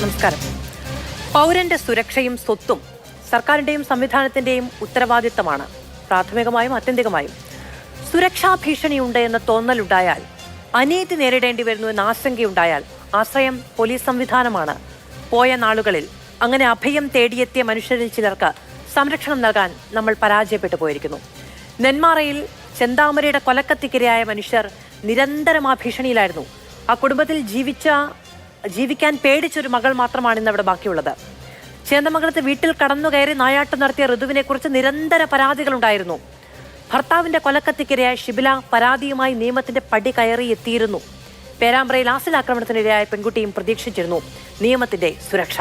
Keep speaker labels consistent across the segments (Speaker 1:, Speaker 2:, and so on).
Speaker 1: നമസ്കാരം. പൗരന്റെ സുരക്ഷയും സ്വത്തും സർക്കാരിന്റെയും സംവിധാനത്തിന്റെയും ഉത്തരവാദിത്തമാണ്, പ്രാഥമികമായും ആത്യന്തികമായും. സുരക്ഷാ ഭീഷണിയുണ്ട് എന്ന തോന്നലുണ്ടായാൽ, അനീതി നേരിടേണ്ടി വരുന്നു എന്ന ആശങ്കയുണ്ടായാൽ ആശ്രയം പോലീസ് സംവിധാനമാണ്. പോയ നാളുകളിൽ അങ്ങനെ അഭയം തേടിയെത്തിയ മനുഷ്യരിൽ ചിലർക്ക് സംരക്ഷണം നൽകാൻ നമ്മൾ പരാജയപ്പെട്ടു പോയിരിക്കുന്നു. നെന്മാറയിൽ ചെന്താമരയുടെ കൊലക്കത്തിക്കിരയായ മനുഷ്യർ നിരന്തരം ആ ഭീഷണിയിലായിരുന്നു. ആ കുടുംബത്തിൽ ജീവിക്കാൻ പേടിച്ചൊരു മകൾ മാത്രമാണ് ഇന്ന് അവിടെ ബാക്കിയുള്ളത്. ചേന്ദമംഗലത്ത് വീട്ടിൽ കടന്നു കയറി നായാട്ടം നടത്തിയ ഋതുവിനെ കുറിച്ച് നിരന്തര പരാതികളുണ്ടായിരുന്നു. ഭർത്താവിന്റെ കൊലക്കത്തിക്കിരയായ ഷിബില പരാതിയുമായി നിയമത്തിന്റെ പടി കയറി എത്തിയിരുന്നു. പേരാമ്പ്രയിൽ ആസിഡ് ആക്രമണത്തിനിരയായ പെൺകുട്ടിയും പ്രതീക്ഷിച്ചിരുന്നു നിയമത്തിന്റെ സുരക്ഷ.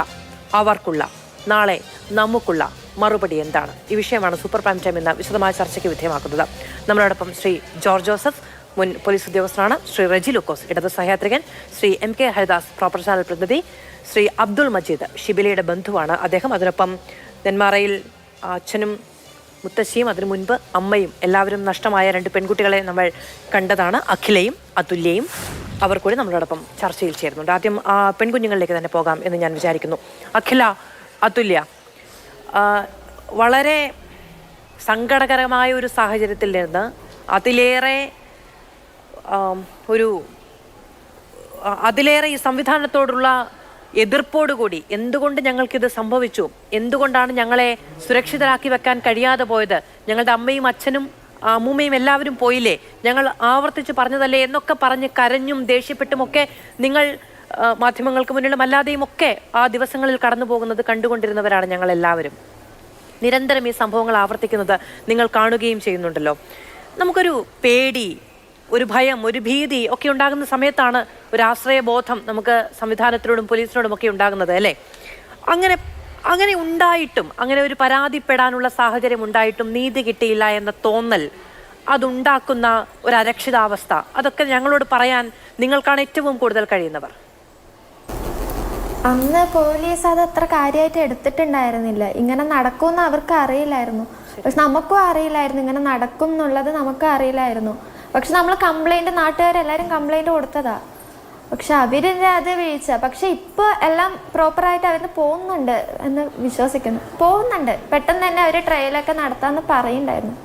Speaker 1: അവർക്കുള്ള, നാളെ നമുക്കുള്ള മറുപടി എന്താണ്? ഈ വിഷയമാണ് സൂപ്പർ പ്രൈം ടൈം എന്ന വിശദമായ ചർച്ചയ്ക്ക് വിധേയമാക്കുന്നത്. നമ്മളോടൊപ്പം ശ്രീ ജോർജ് ജോസഫ്, മുൻ പോലീസ് ഉദ്യോഗസ്ഥനാണ്. ശ്രീ റെജി ലൂക്കോസ്, ഇടത് സഹയാത്രികൻ. Shri M K Haridas, proper channel പ്രതിനിധി. ശ്രീ അബ്ദുൾ മജീദ്, ഷിബിലയുടെ ബന്ധുവാണ് അദ്ദേഹം. അതിനൊപ്പം നെന്മാറയിൽ അച്ഛനും മുത്തശ്ശിയും അതിനു മുൻപ് അമ്മയും എല്ലാവരും നഷ്ടമായ 2 പെൺകുട്ടികളെ നമ്മൾ കണ്ടതാണ്, അഖിലയും അതുല്യയും. അവർ കൂടി നമ്മളോടൊപ്പം ചർച്ചയിൽ ചേരുന്നുണ്ട്. ആദ്യം പെൺകുഞ്ഞുങ്ങളിലേക്ക് തന്നെ പോകാം എന്ന് ഞാൻ വിചാരിക്കുന്നു. അഖില, അതുല്യ, വളരെ സങ്കടകരമായ ഒരു സാഹചര്യത്തിൽ നിന്ന് അതിലേറെ ഈ സംവിധാനത്തോടുള്ള എതിർപ്പോടുകൂടി എന്തുകൊണ്ട് ഞങ്ങൾക്കിത് സംഭവിച്ചു, എന്തുകൊണ്ടാണ് ഞങ്ങളെ സുരക്ഷിതരാക്കി വെക്കാൻ കഴിയാതെ പോയത്, ഞങ്ങളുടെ അമ്മയും അച്ഛനും അമ്മൂമ്മയും എല്ലാവരും പോയില്ലേ, ഞങ്ങൾ ആവർത്തിച്ച് പറഞ്ഞതല്ലേ എന്നൊക്കെ പറഞ്ഞ് കരഞ്ഞും ദേഷ്യപ്പെട്ടുമൊക്കെ നിങ്ങൾ മാധ്യമങ്ങൾക്ക് മുന്നിലും അല്ലാതെയും ഒക്കെ ആ ദിവസങ്ങളിൽ കടന്നു പോകുന്നത് കണ്ടുകൊണ്ടിരുന്നവരാണ് ഞങ്ങളെല്ലാവരും. നിരന്തരം ഈ സംഭവങ്ങൾ ആവർത്തിക്കുന്നത് നിങ്ങൾ കാണുകയും ചെയ്യുന്നുണ്ടല്ലോ. നമുക്കൊരു പേടി, ഒരു ഭയം, ഒരു ഭീതി ഒക്കെ ഉണ്ടാകുന്ന സമയത്താണ് ഒരു ആശ്രയബോധം നമുക്ക് സംവിധാനത്തിനോടും പോലീസിനോടും ഒക്കെ ഉണ്ടാകുന്നത്, അല്ലേ? അങ്ങനെ ഉണ്ടായിട്ടും, അങ്ങനെ ഒരു പരാതിപ്പെടാനുള്ള സാഹചര്യം ഉണ്ടായിട്ടും നീതി കിട്ടിയില്ല എന്ന തോന്നൽ, അതുണ്ടാക്കുന്ന ഒരു അരക്ഷിതാവസ്ഥ, അതൊക്കെ ഞങ്ങളോട് പറയാൻ നിങ്ങൾക്കാണ് ഏറ്റവും കൂടുതൽ കഴിയുന്നവർ.
Speaker 2: അന്ന് പോലീസ് അത് അത്ര കാര്യമായിട്ട് എടുത്തിട്ടുണ്ടായിരുന്നില്ല. ഇങ്ങനെ നടക്കുമെന്ന് അവർക്ക് അറിയില്ലായിരുന്നു. പക്ഷെ നമുക്കും അറിയില്ലായിരുന്നു ഇങ്ങനെ നടക്കും എന്നുള്ളത്, നമുക്ക് അറിയില്ലായിരുന്നു. പക്ഷെ നമ്മൾ കംപ്ലൈന്റ്, നാട്ടുകാരെല്ലാവരും കംപ്ലൈന്റ് കൊടുത്തതാ. പക്ഷെ അവരിൻ്റെ അത് വീഴ്ച. പക്ഷെ ഇപ്പോൾ എല്ലാം പ്രോപ്പറായിട്ട് അവർ പോകുന്നുണ്ട് എന്ന് വിശ്വസിക്കുന്നു. പോകുന്നുണ്ട്, പെട്ടെന്ന് തന്നെ അവർ ട്രയലൊക്കെ നടത്താമെന്ന് പറയുന്നുണ്ടായിരുന്നു.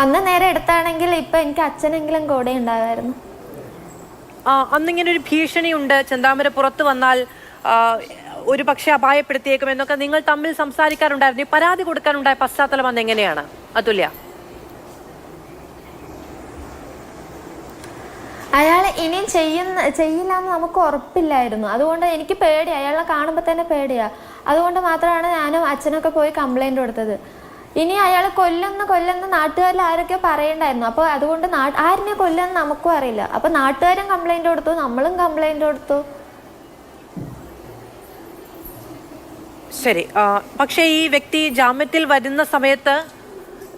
Speaker 2: അന്ന് നേരെ എടുത്താണെങ്കിൽ ഇപ്പം എനിക്ക് അച്ഛനെങ്കിലും കൂടെ ഉണ്ടാകുമായിരുന്നു.
Speaker 1: അന്നിങ്ങനെ ഒരു ഭീഷണിയുണ്ട്, ചെന്താമര പുറത്തു വന്നാൽ ഒരു പക്ഷെ അപായപ്പെടുത്തിയേക്കും എന്നൊക്കെ നിങ്ങൾ തമ്മിൽ സംസാരിക്കാറുണ്ടായിരുന്നു. പരാതി കൊടുക്കാനുണ്ടായ പശ്ചാത്തലം അന്ന് എങ്ങനെയാണ് അതുല്യ?
Speaker 2: അയാൾ ഇനിയും ചെയ്യില്ല എന്ന് നമുക്ക് ഉറപ്പില്ലായിരുന്നു. അതുകൊണ്ട് എനിക്ക് പേടി, അയാളെ കാണുമ്പോൾ തന്നെ പേടിയാ. അതുകൊണ്ട് മാത്രമാണ് ഞാനും അച്ഛനൊക്കെ പോയി കംപ്ലൈന്റ് കൊടുത്തത്. ഇനി അയാൾ കൊല്ലുന്ന നാട്ടുകാരിൽ ആരൊക്കെ പറയണ്ടായിരുന്നു. അപ്പോൾ അതുകൊണ്ട് ആരിനെ കൊല്ലുമെന്ന് നമുക്കും അറിയില്ല. അപ്പോൾ നാട്ടുകാരും കംപ്ലൈന്റ് കൊടുത്തു, നമ്മളും കംപ്ലൈന്റ് കൊടുത്തു.
Speaker 1: ശരി. പക്ഷേ ഈ വ്യക്തി ജാമ്യത്തിൽ വരുന്ന സമയത്ത്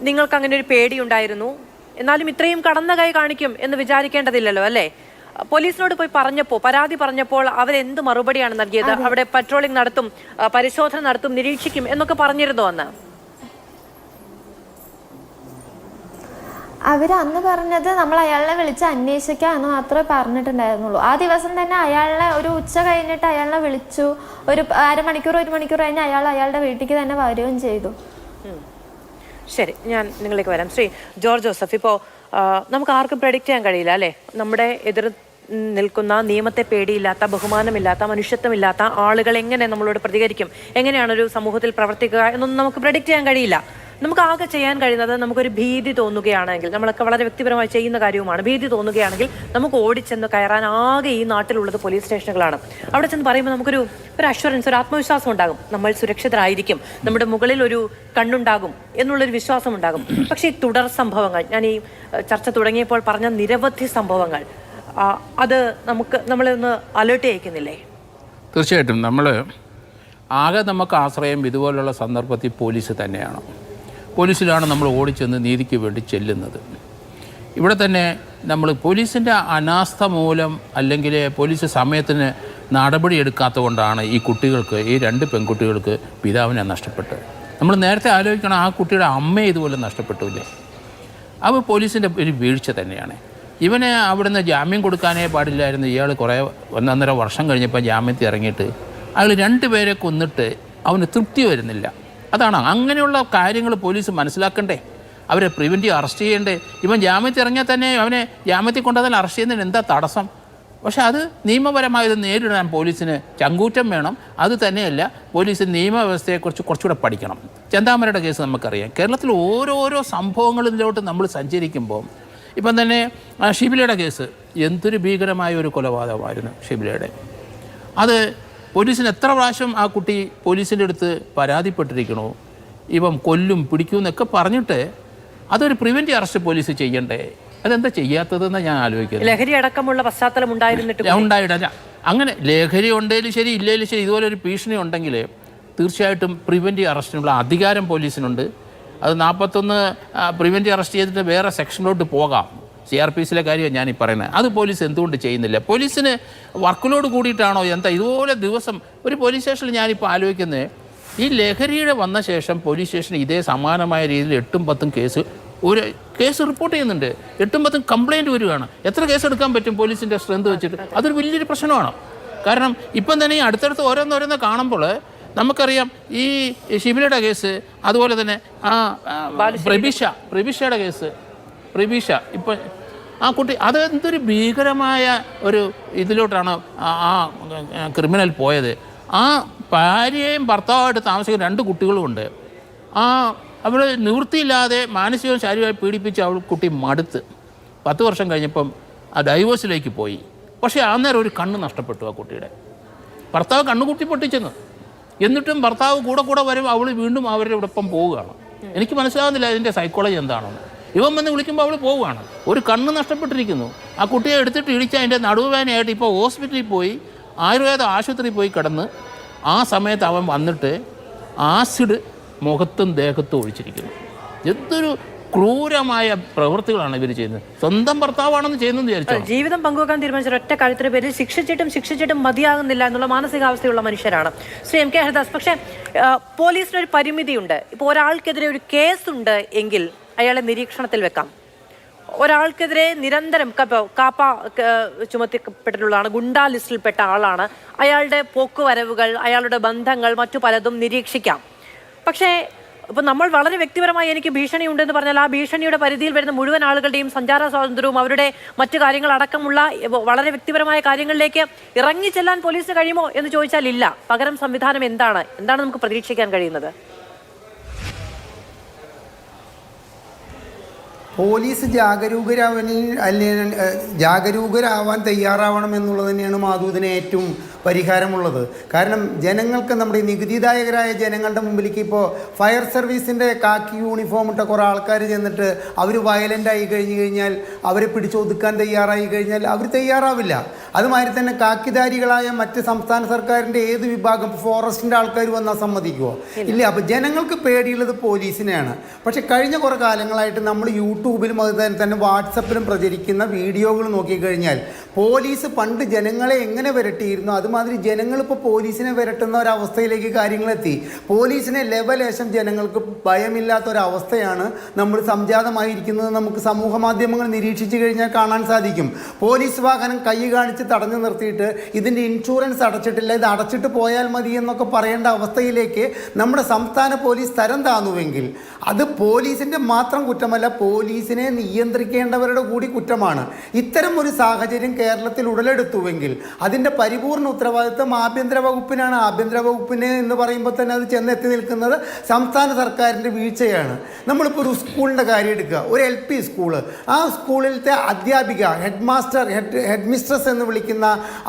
Speaker 1: നിങ്ങൾക്ക് അങ്ങനെ ഒരു പേടിയുണ്ടായിരുന്നു. എന്നാലും ഇത്രയും കടന്ന കൈ കാണിക്കും എന്ന് വിചാരിക്കേണ്ടതില്ലല്ലോ, അല്ലേ? പോലീസിനോട് പോയി പരാതി പറഞ്ഞപ്പോൾ അവരെന്ത് മറുപടിയാണ് നൽകിയത്? അവിടെ പട്രോളിംഗ് നടത്തും, പരിശോധന നടത്തും, നിരീക്ഷിക്കും എന്നൊക്കെ പറഞ്ഞിരുന്നോ അന്ന്?
Speaker 2: അന്ന് പറഞ്ഞത് നമ്മൾ അയാളെ വിളിച്ച് അന്വേഷിക്കാം എന്ന് മാത്രമേ പറഞ്ഞിട്ടുണ്ടായിരുന്നുള്ളൂ. ആ ദിവസം തന്നെ അയാളെ ഒരു ഉച്ച കഴിഞ്ഞിട്ട് അയാളെ വിളിച്ചു. ഒരു അരമണിക്കൂർ 1 മണിക്കൂർ കഴിഞ്ഞ് അയാളുടെ വീട്ടിലേക്ക് തന്നെ വരികയും ചെയ്തു.
Speaker 1: ശരി, ഞാൻ നിങ്ങളിലേക്ക് വരാം. ശ്രീ ജോർജ് ജോസഫ്, ഇപ്പോൾ നമുക്ക് ആർക്കും പ്രെഡിക്റ്റ് ചെയ്യാൻ കഴിയില്ല, അല്ലേ? നമ്മുടെ എതിർ നിൽക്കുന്ന, നിയമത്തെ പേടിയില്ലാത്ത, ബഹുമാനമില്ലാത്ത, മനുഷ്യത്വമില്ലാത്ത ആളുകൾ എങ്ങനെ നമ്മളോട് പ്രതികരിക്കും, എങ്ങനെയാണ് ഒരു സമൂഹത്തിൽ പ്രവർത്തിക്കുക എന്നൊന്നും നമുക്ക് പ്രെഡിക്റ്റ് ചെയ്യാൻ കഴിയില്ല. നമുക്ക് ആകെ ചെയ്യാൻ കഴിയുന്നത്, നമുക്കൊരു ഭീതി തോന്നുകയാണെങ്കിൽ, നമ്മളൊക്കെ വളരെ വ്യക്തിപരമായി ചെയ്യുന്ന കാര്യവുമാണ്, ഭീതി തോന്നുകയാണെങ്കിൽ നമുക്ക് ഓടിച്ചെന്ന് കയറാൻ ആകെ ഈ നാട്ടിലുള്ളത് പോലീസ് സ്റ്റേഷനുകളാണ്. അവിടെ ചെന്ന് പറയുമ്പോൾ നമുക്കൊരു അഷ്വറൻസ്, ഒരു ആത്മവിശ്വാസം ഉണ്ടാകും. നമ്മൾ സുരക്ഷിതരായിരിക്കും, നമ്മുടെ മുകളിൽ ഒരു കണ്ണുണ്ടാകും എന്നുള്ളൊരു വിശ്വാസം ഉണ്ടാകും. പക്ഷേ ഈ തുടർ സംഭവങ്ങൾ, ഞാൻ ഈ ചർച്ച തുടങ്ങിയപ്പോൾ പറഞ്ഞ നിരവധി സംഭവങ്ങൾ, അത് നമ്മളെ ഒന്ന് അലേർട്ട് ചെയ്യിക്കുന്നില്ലേ?
Speaker 3: തീർച്ചയായിട്ടും. നമുക്ക് ആശ്രയം ഇതുപോലുള്ള സന്ദർഭത്തിൽ പോലീസ് തന്നെയാണ്. പോലീസിലാണ് നമ്മൾ ഓടിച്ചെന്ന് നീതിക്ക് വേണ്ടി ചെല്ലുന്നത്. ഇവിടെ തന്നെ നമ്മൾ പോലീസിൻ്റെ അനാസ്ഥ മൂലം, അല്ലെങ്കിൽ പോലീസ് സമയത്തിന് നടപടിയെടുക്കാത്തത് കൊണ്ടാണ് ഈ 2 പെൺകുട്ടികൾക്ക് പിതാവിനെ നഷ്ടപ്പെട്ടത്. നമ്മൾ നേരത്തെ ആലോചിക്കണം, ആ കുട്ടിയുടെ അമ്മയെ ഇതുപോലെ നഷ്ടപ്പെട്ടില്ലേ? അപ്പോൾ പോലീസിൻ്റെ ഒരു വീഴ്ച തന്നെയാണ്. ഇവന് അവിടുന്ന് ജാമ്യം കൊടുക്കാനേ പാടില്ലായിരുന്നു. ഇയാൾ കുറേ 1.5 വർഷം കഴിഞ്ഞപ്പോൾ ജാമ്യത്തിൽ ഇറങ്ങിയിട്ട് അയാൾ 2 പേരെ കൊന്നിട്ട് അവന് തൃപ്തി വരുന്നില്ല. അതാണ് അങ്ങനെയുള്ള കാര്യങ്ങൾ പോലീസ് മനസ്സിലാക്കണ്ടേ, അവരെ പ്രിവെൻറ്റീവ് അറസ്റ്റ് ചെയ്യണ്ടേ. ഇവൻ ജാമ്യത്തിൽ ഇറങ്ങിയാൽ തന്നെ അവനെ ജാമ്യത്തിൽ കൊണ്ടുവന്നാൽ അറസ്റ്റ് ചെയ്യുന്നതിന് എന്താ തടസ്സം? പക്ഷെ അത് നിയമപരമായത് നേരിടാൻ പോലീസിന് ചങ്കൂറ്റം വേണം. അത് തന്നെയല്ല, പോലീസ് നിയമവ്യവസ്ഥയെക്കുറിച്ച് കുറച്ചുകൂടെ പഠിക്കണം. ചെന്താമരയുടെ കേസ് നമുക്കറിയാം. കേരളത്തിൽ ഓരോരോ സംഭവങ്ങളിലോട്ട് നമ്മൾ സഞ്ചരിക്കുമ്പോൾ ഇപ്പം തന്നെ ഷിബിലയുടെ കേസ് എന്തൊരു ഭീകരമായ ഒരു കൊലപാതകമായിരുന്നു ഷിബിലയുടെ. അത് പോലീസിന് എത്ര പ്രാവശ്യം ആ കുട്ടി പോലീസിൻ്റെ അടുത്ത് പരാതിപ്പെട്ടിരിക്കണോ, ഇവൻ കൊല്ലും പിടിക്കും എന്നൊക്കെ പറഞ്ഞിട്ട് അതൊരു പ്രിവെൻറ്റീവ് അറസ്റ്റ് പോലീസ് ചെയ്യണ്ടേ? അതെന്താ ചെയ്യാത്തതെന്ന് ഞാൻ ആലോചിക്കുന്നത്.
Speaker 1: ലഹരി അടക്കമുള്ള പശ്ചാത്തലം
Speaker 3: ഉണ്ടായിട്ടില്ല. അങ്ങനെ ലഹരി ഉണ്ടെങ്കിലും ശരി ഇല്ലെങ്കിലും ശരി, ഇതുപോലെ ഒരു ഭീഷണി ഉണ്ടെങ്കിൽ തീർച്ചയായിട്ടും പ്രിവെൻറ്റീവ് അറസ്റ്റിനുള്ള അധികാരം പോലീസിനുണ്ട്. അത് 41 പ്രിവെൻറ്റീവ് അറസ്റ്റ് ചെയ്തിട്ട് വേറെ സെക്ഷനിലോട്ട് പോകാം. CRPCയിലെ കാര്യമാണ് ഞാനീ പറയുന്നത്. അത് പോലീസ് എന്തുകൊണ്ട് ചെയ്യുന്നില്ല? പോലീസിന് വർക്ക് ലോഡ് കൂടിയിട്ടാണോ എന്താ? ഇതുപോലെ ദിവസം ഒരു പോലീസ് സ്റ്റേഷനിൽ ഞാനിപ്പോൾ ആലോചിക്കുന്നത്, ഈ ലഹരിയുടെ വന്ന ശേഷം പോലീസ് സ്റ്റേഷനിൽ ഇതേ സമാനമായ രീതിയിൽ 8-10 കേസ് റിപ്പോർട്ട് ചെയ്യുന്നുണ്ട്. 8-10 കംപ്ലയിൻറ്റ് വരികയാണ്. എത്ര കേസ് എടുക്കാൻ പറ്റും പോലീസിൻ്റെ സ്ട്രെങ്ത് വെച്ചിട്ട്? അതൊരു വലിയൊരു പ്രശ്നമാണ്. കാരണം ഇപ്പം തന്നെ ഈ അടുത്തടുത്ത് ഓരോന്നോരോന്ന് കാണുമ്പോൾ നമുക്കറിയാം, ഈ ഷിബിലയുടെ കേസ്, അതുപോലെ തന്നെ പ്രബീഷയുടെ കേസ്, ഇപ്പം ആ കുട്ടി അത് എന്തൊരു ഭീകരമായ ഒരു ഇതിലോട്ടാണ് ആ ക്രിമിനൽ പോയത്. ആ ഭാര്യയും ഭർത്താവായിട്ട് താമസിക്കുന്ന 2 കുട്ടികളുമുണ്ട്. അവൾ നിവൃത്തിയില്ലാതെ മാനസികവും ശാരീരികമായി പീഡിപ്പിച്ച് കുട്ടി മടുത്ത് 10 വർഷം കഴിഞ്ഞപ്പം ആ ഡൈവോഴ്സിലേക്ക് പോയി. പക്ഷേ അന്നേരം ഒരു കണ്ണ് നഷ്ടപ്പെട്ടു ആ കുട്ടിയുടെ. ഭർത്താവ് കണ്ണുകുട്ടി പൊട്ടിച്ചെന്ന്. എന്നിട്ടും ഭർത്താവ് കൂടെ വരും, അവൾ വീണ്ടും അവരുടെ ഒപ്പം പോവുകയാണ്. എനിക്ക് മനസ്സിലാകുന്നില്ല ഇതിൻ്റെ സൈക്കോളജി എന്താണെന്ന്. ഇവൻ വന്ന് വിളിക്കുമ്പോൾ അവൾ പോവുകയാണ്. ഒരു കണ്ണ് നഷ്ടപ്പെട്ടിരിക്കുന്നു. ആ കുട്ടിയെ എടുത്തിട്ട് ഇടിച്ച് അതിൻ്റെ നടുവേദനയായിട്ട് ഇപ്പോൾ ഹോസ്പിറ്റലിൽ പോയി, ആയുർവേദ ആശുപത്രിയിൽ പോയി കിടന്ന്. ആ സമയത്ത് അവൻ വന്നിട്ട് ആസിഡ് മുഖത്തും ദേഹത്തും ഒഴിച്ചിരിക്കുന്നു. എന്തൊരു ക്രൂരമായ പ്രവൃത്തികളാണ് ഇവർ ചെയ്യുന്നത്. സ്വന്തം ഭർത്താവാണെന്ന് ചെയ്യുന്നതെന്ന് വിചാരിച്ചോ? ജീവിതം
Speaker 1: പങ്കുവെക്കാൻ തീരുമാനിച്ച ഒറ്റ കാര്യത്തിന് പേരിൽ ശിക്ഷിച്ചിട്ടും മതിയാകുന്നില്ല എന്നുള്ള മാനസികാവസ്ഥയുള്ള മനുഷ്യരാണ് ശ്രീ MK ഹരിദാസ്. പക്ഷേ പോലീസിനൊരു പരിമിതിയുണ്ട്. ഇപ്പോൾ ഒരാൾക്കെതിരെ ഒരു കേസുണ്ട് എങ്കിൽ അയാളെ നിരീക്ഷണത്തിൽ വെക്കാം. ഒരാൾക്കെതിരെ നിരന്തരം കാപ്പ ചുമത്തിപ്പെട്ടിട്ടുള്ളതാണ്, ഗുണ്ടാ ലിസ്റ്റിൽപ്പെട്ട ആളാണ്, അയാളുടെ പോക്കുവരവുകൾ, അയാളുടെ ബന്ധങ്ങൾ, മറ്റു പലതും നിരീക്ഷിക്കാം. പക്ഷേ ഇപ്പം നമ്മൾ വളരെ വ്യക്തിപരമായി എനിക്ക് ഭീഷണി ഉണ്ടെന്ന് പറഞ്ഞാൽ ആ ഭീഷണിയുടെ പരിധിയിൽ വരുന്ന മുഴുവൻ ആളുകളുടെയും സഞ്ചാര സ്വാതന്ത്ര്യവും അവരുടെ മറ്റു കാര്യങ്ങളടക്കമുള്ള വളരെ വ്യക്തിപരമായ കാര്യങ്ങളിലേക്ക് ഇറങ്ങിച്ചെല്ലാൻ പോലീസിന് കഴിയുമോ എന്ന് ചോദിച്ചാൽ ഇല്ല. പകരം സംവിധാനം എന്താണ് നമുക്ക് പ്രതീക്ഷിക്കാൻ കഴിയുന്നത്?
Speaker 4: പോലീസ് ജാഗരൂകരാവാൻ തയ്യാറാവണം എന്നുള്ളത് തന്നെയാണ് മാധുവിന് ഏറ്റവും പരിഹാരമുള്ളത്. കാരണം ജനങ്ങൾക്ക്, നമ്മുടെ നികുതിദായകരായ ജനങ്ങളുടെ മുമ്പിലേക്ക് ഇപ്പോൾ ഫയർ സർവീസിൻ്റെ കാക്കി യൂണിഫോം ഇട്ട കുറേ ആൾക്കാർ ചെന്നിട്ട് അവർ വയലൻ്റ് ആയി കഴിഞ്ഞാൽ, അവരെ പിടിച്ചൊതുക്കാൻ തയ്യാറായി കഴിഞ്ഞാൽ അവർ തയ്യാറാവില്ല. അതുമാതിരി തന്നെ കാക്കിധാരികളായ മറ്റ് സംസ്ഥാന സർക്കാരിൻ്റെ ഏത് വിഭാഗം, ഫോറസ്റ്റിൻ്റെ ആൾക്കാർ വന്നാൽ സമ്മതിക്കുമോ? ഇല്ല. അപ്പോൾ ജനങ്ങൾക്ക് പേടിയുള്ളത് പോലീസിനെയാണ്. പക്ഷേ കഴിഞ്ഞ കുറേ കാലങ്ങളായിട്ട് നമ്മൾ യൂട്യൂബിലും അതുപോലെ തന്നെ വാട്സപ്പിലും പ്രചരിക്കുന്ന വീഡിയോകൾ നോക്കിക്കഴിഞ്ഞാൽ പോലീസ് പണ്ട് ജനങ്ങളെ എങ്ങനെ വിരട്ടിയിരുന്നു, അതുമാതിരി ജനങ്ങളിപ്പോൾ പോലീസിനെ വിരട്ടുന്ന ഒരവസ്ഥയിലേക്ക് കാര്യങ്ങളെത്തി. പോലീസിനെ ലെവലേശം ജനങ്ങൾക്ക് ഭയമില്ലാത്തൊരവസ്ഥയാണ് നമ്മൾ സംജാതമായിരിക്കുന്നത്. നമുക്ക് സമൂഹ മാധ്യമങ്ങൾ നിരീക്ഷിച്ചു കഴിഞ്ഞാൽ കാണാൻ സാധിക്കും. പോലീസ് വാഹനം കൈ കാണിച്ച് തടഞ്ഞു നിർത്തിയിട്ട് ഇതിൻ്റെ ഇൻഷുറൻസ് അടച്ചിട്ടില്ല, ഇത് അടച്ചിട്ട് പോയാൽ മതി എന്നൊക്കെ പറയേണ്ട അവസ്ഥയിലേക്ക് നമ്മുടെ സംസ്ഥാന പോലീസ് തരം താന്നുവെങ്കിൽ അത് പോലീസിൻ്റെ മാത്രം കുറ്റമല്ല, പോലീസിനെ നിയന്ത്രിക്കേണ്ടവരുടെ കൂടി കുറ്റമാണ്. ഇത്തരം ഒരു സാഹചര്യം കേരളത്തിൽ ഉടലെടുത്തുവെങ്കിൽ അതിൻ്റെ പരിപൂർണ്ണ ഉത്തരവാദിത്വം ആഭ്യന്തര വകുപ്പിനാണ്. ആഭ്യന്തര വകുപ്പിന് എന്ന് പറയുമ്പോൾ തന്നെ അത് ചെന്നെത്തി നിൽക്കുന്നത് സംസ്ഥാന സർക്കാരിൻ്റെ വീഴ്ചയാണ്. നമ്മളിപ്പോൾ ഒരു സ്കൂളിൻ്റെ കാര്യം എടുക്കുക, ഒരു LP സ്കൂള്. ആ സ്കൂളിലത്തെ അധ്യാപിക, ഹെഡ് മിസ്ട്രസ് എന്ന് വിളിക്കുന്ന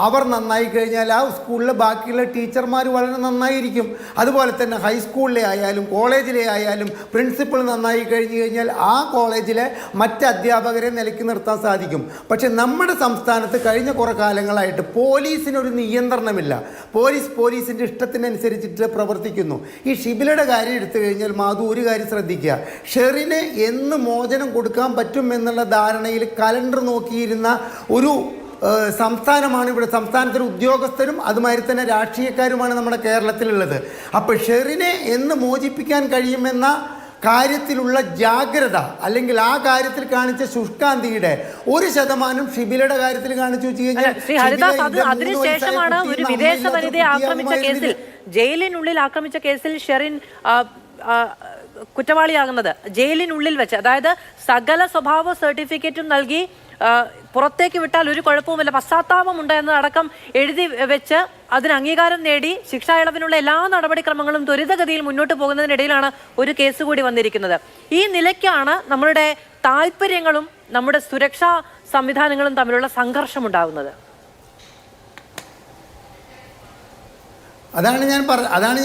Speaker 4: അവർ നന്നായി കഴിഞ്ഞാൽ ആ സ്കൂളിലെ ബാക്കിയുള്ള ടീച്ചർമാർ വളരെ നന്നായിരിക്കും. അതുപോലെ തന്നെ ഹൈസ്കൂളിലെ ആയാലും കോളേജിലെ ആയാലും പ്രിൻസിപ്പൾ നന്നായി കഴിഞ്ഞാൽ ആ കോളേജിലെ മറ്റ് അധ്യാപകരെ നിലയ്ക്ക് നിർത്താൻ സാധിക്കും. പക്ഷേ നമ്മുടെ സംസ്ഥാനത്ത് കഴിഞ്ഞ കുറേ കാലങ്ങളായിട്ട് പോലീസിനൊരു നിയന്ത്രണമില്ല. പോലീസിൻ്റെ ഇഷ്ടത്തിനനുസരിച്ചിട്ട് പ്രവർത്തിക്കുന്നു. ഈ ഷിബിലയുടെ കാര്യം എടുത്തു കഴിഞ്ഞാൽ മാധു ഒരു കാര്യം ശ്രദ്ധിക്കുക, ഷെറിന് എന്ന് മോചനം കൊടുക്കാൻ പറ്റും എന്നുള്ള ധാരണയിൽ കലണ്ടർ നോക്കിയിരുന്ന ഒരു സംസ്ഥാനമാണ് ഇവിടെ. സംസ്ഥാനത്തിലെ ഉദ്യോഗസ്ഥരും അതുമാതിരി തന്നെ രാഷ്ട്രീയക്കാരുമാണ് നമ്മുടെ കേരളത്തിലുള്ളത്. അപ്പോൾ ഷെറിനെ എന്ന് മോചിപ്പിക്കാൻ കഴിയുമെന്ന കാര്യത്തിലുള്ള ജാഗ്രത അല്ലെങ്കിൽ ആ കാര്യത്തിൽ കാണിച്ച ശുഷ്കാന്തിയുടെ 1% ഷിബിലയുടെ കാര്യത്തിൽ കാണിച്ചു വെച്ച് കഴിഞ്ഞാൽ
Speaker 1: ശ്രീ ഹരിദാസ്, അതിനുശേഷമാണ് ഒരു വിദേശ വനിതയെ ആക്രമിച്ച കേസിൽ, ജയിലിനുള്ളിൽ ആക്രമിച്ച കേസിൽ ഷെറിൻ കുറ്റവാളിയാകുന്നത്. ജയിലിനുള്ളിൽ വെച്ച്, അതായത് സകല സ്വഭാവ സർട്ടിഫിക്കറ്റും നൽകി പുറത്തേക്ക് വിട്ടാൽ ഒരു കുഴപ്പവുമില്ല, പശ്ചാത്താപമുണ്ട് എന്നതടക്കം എഴുതി വെച്ച് അതിന് അംഗീകാരം നേടി ശിക്ഷാ ഇളവിനുള്ള എല്ലാ നടപടിക്രമങ്ങളും ത്വരിതഗതിയിൽ മുന്നോട്ട് പോകുന്നതിനിടയിലാണ് ഒരു കേസ് കൂടി വന്നിരിക്കുന്നത്. ഈ നിലയ്ക്കാണ് നമ്മളുടെ താല്പര്യങ്ങളും നമ്മുടെ സുരക്ഷാ സംവിധാനങ്ങളും തമ്മിലുള്ള സംഘർഷം ഉണ്ടാകുന്നത്.
Speaker 4: അതാണ്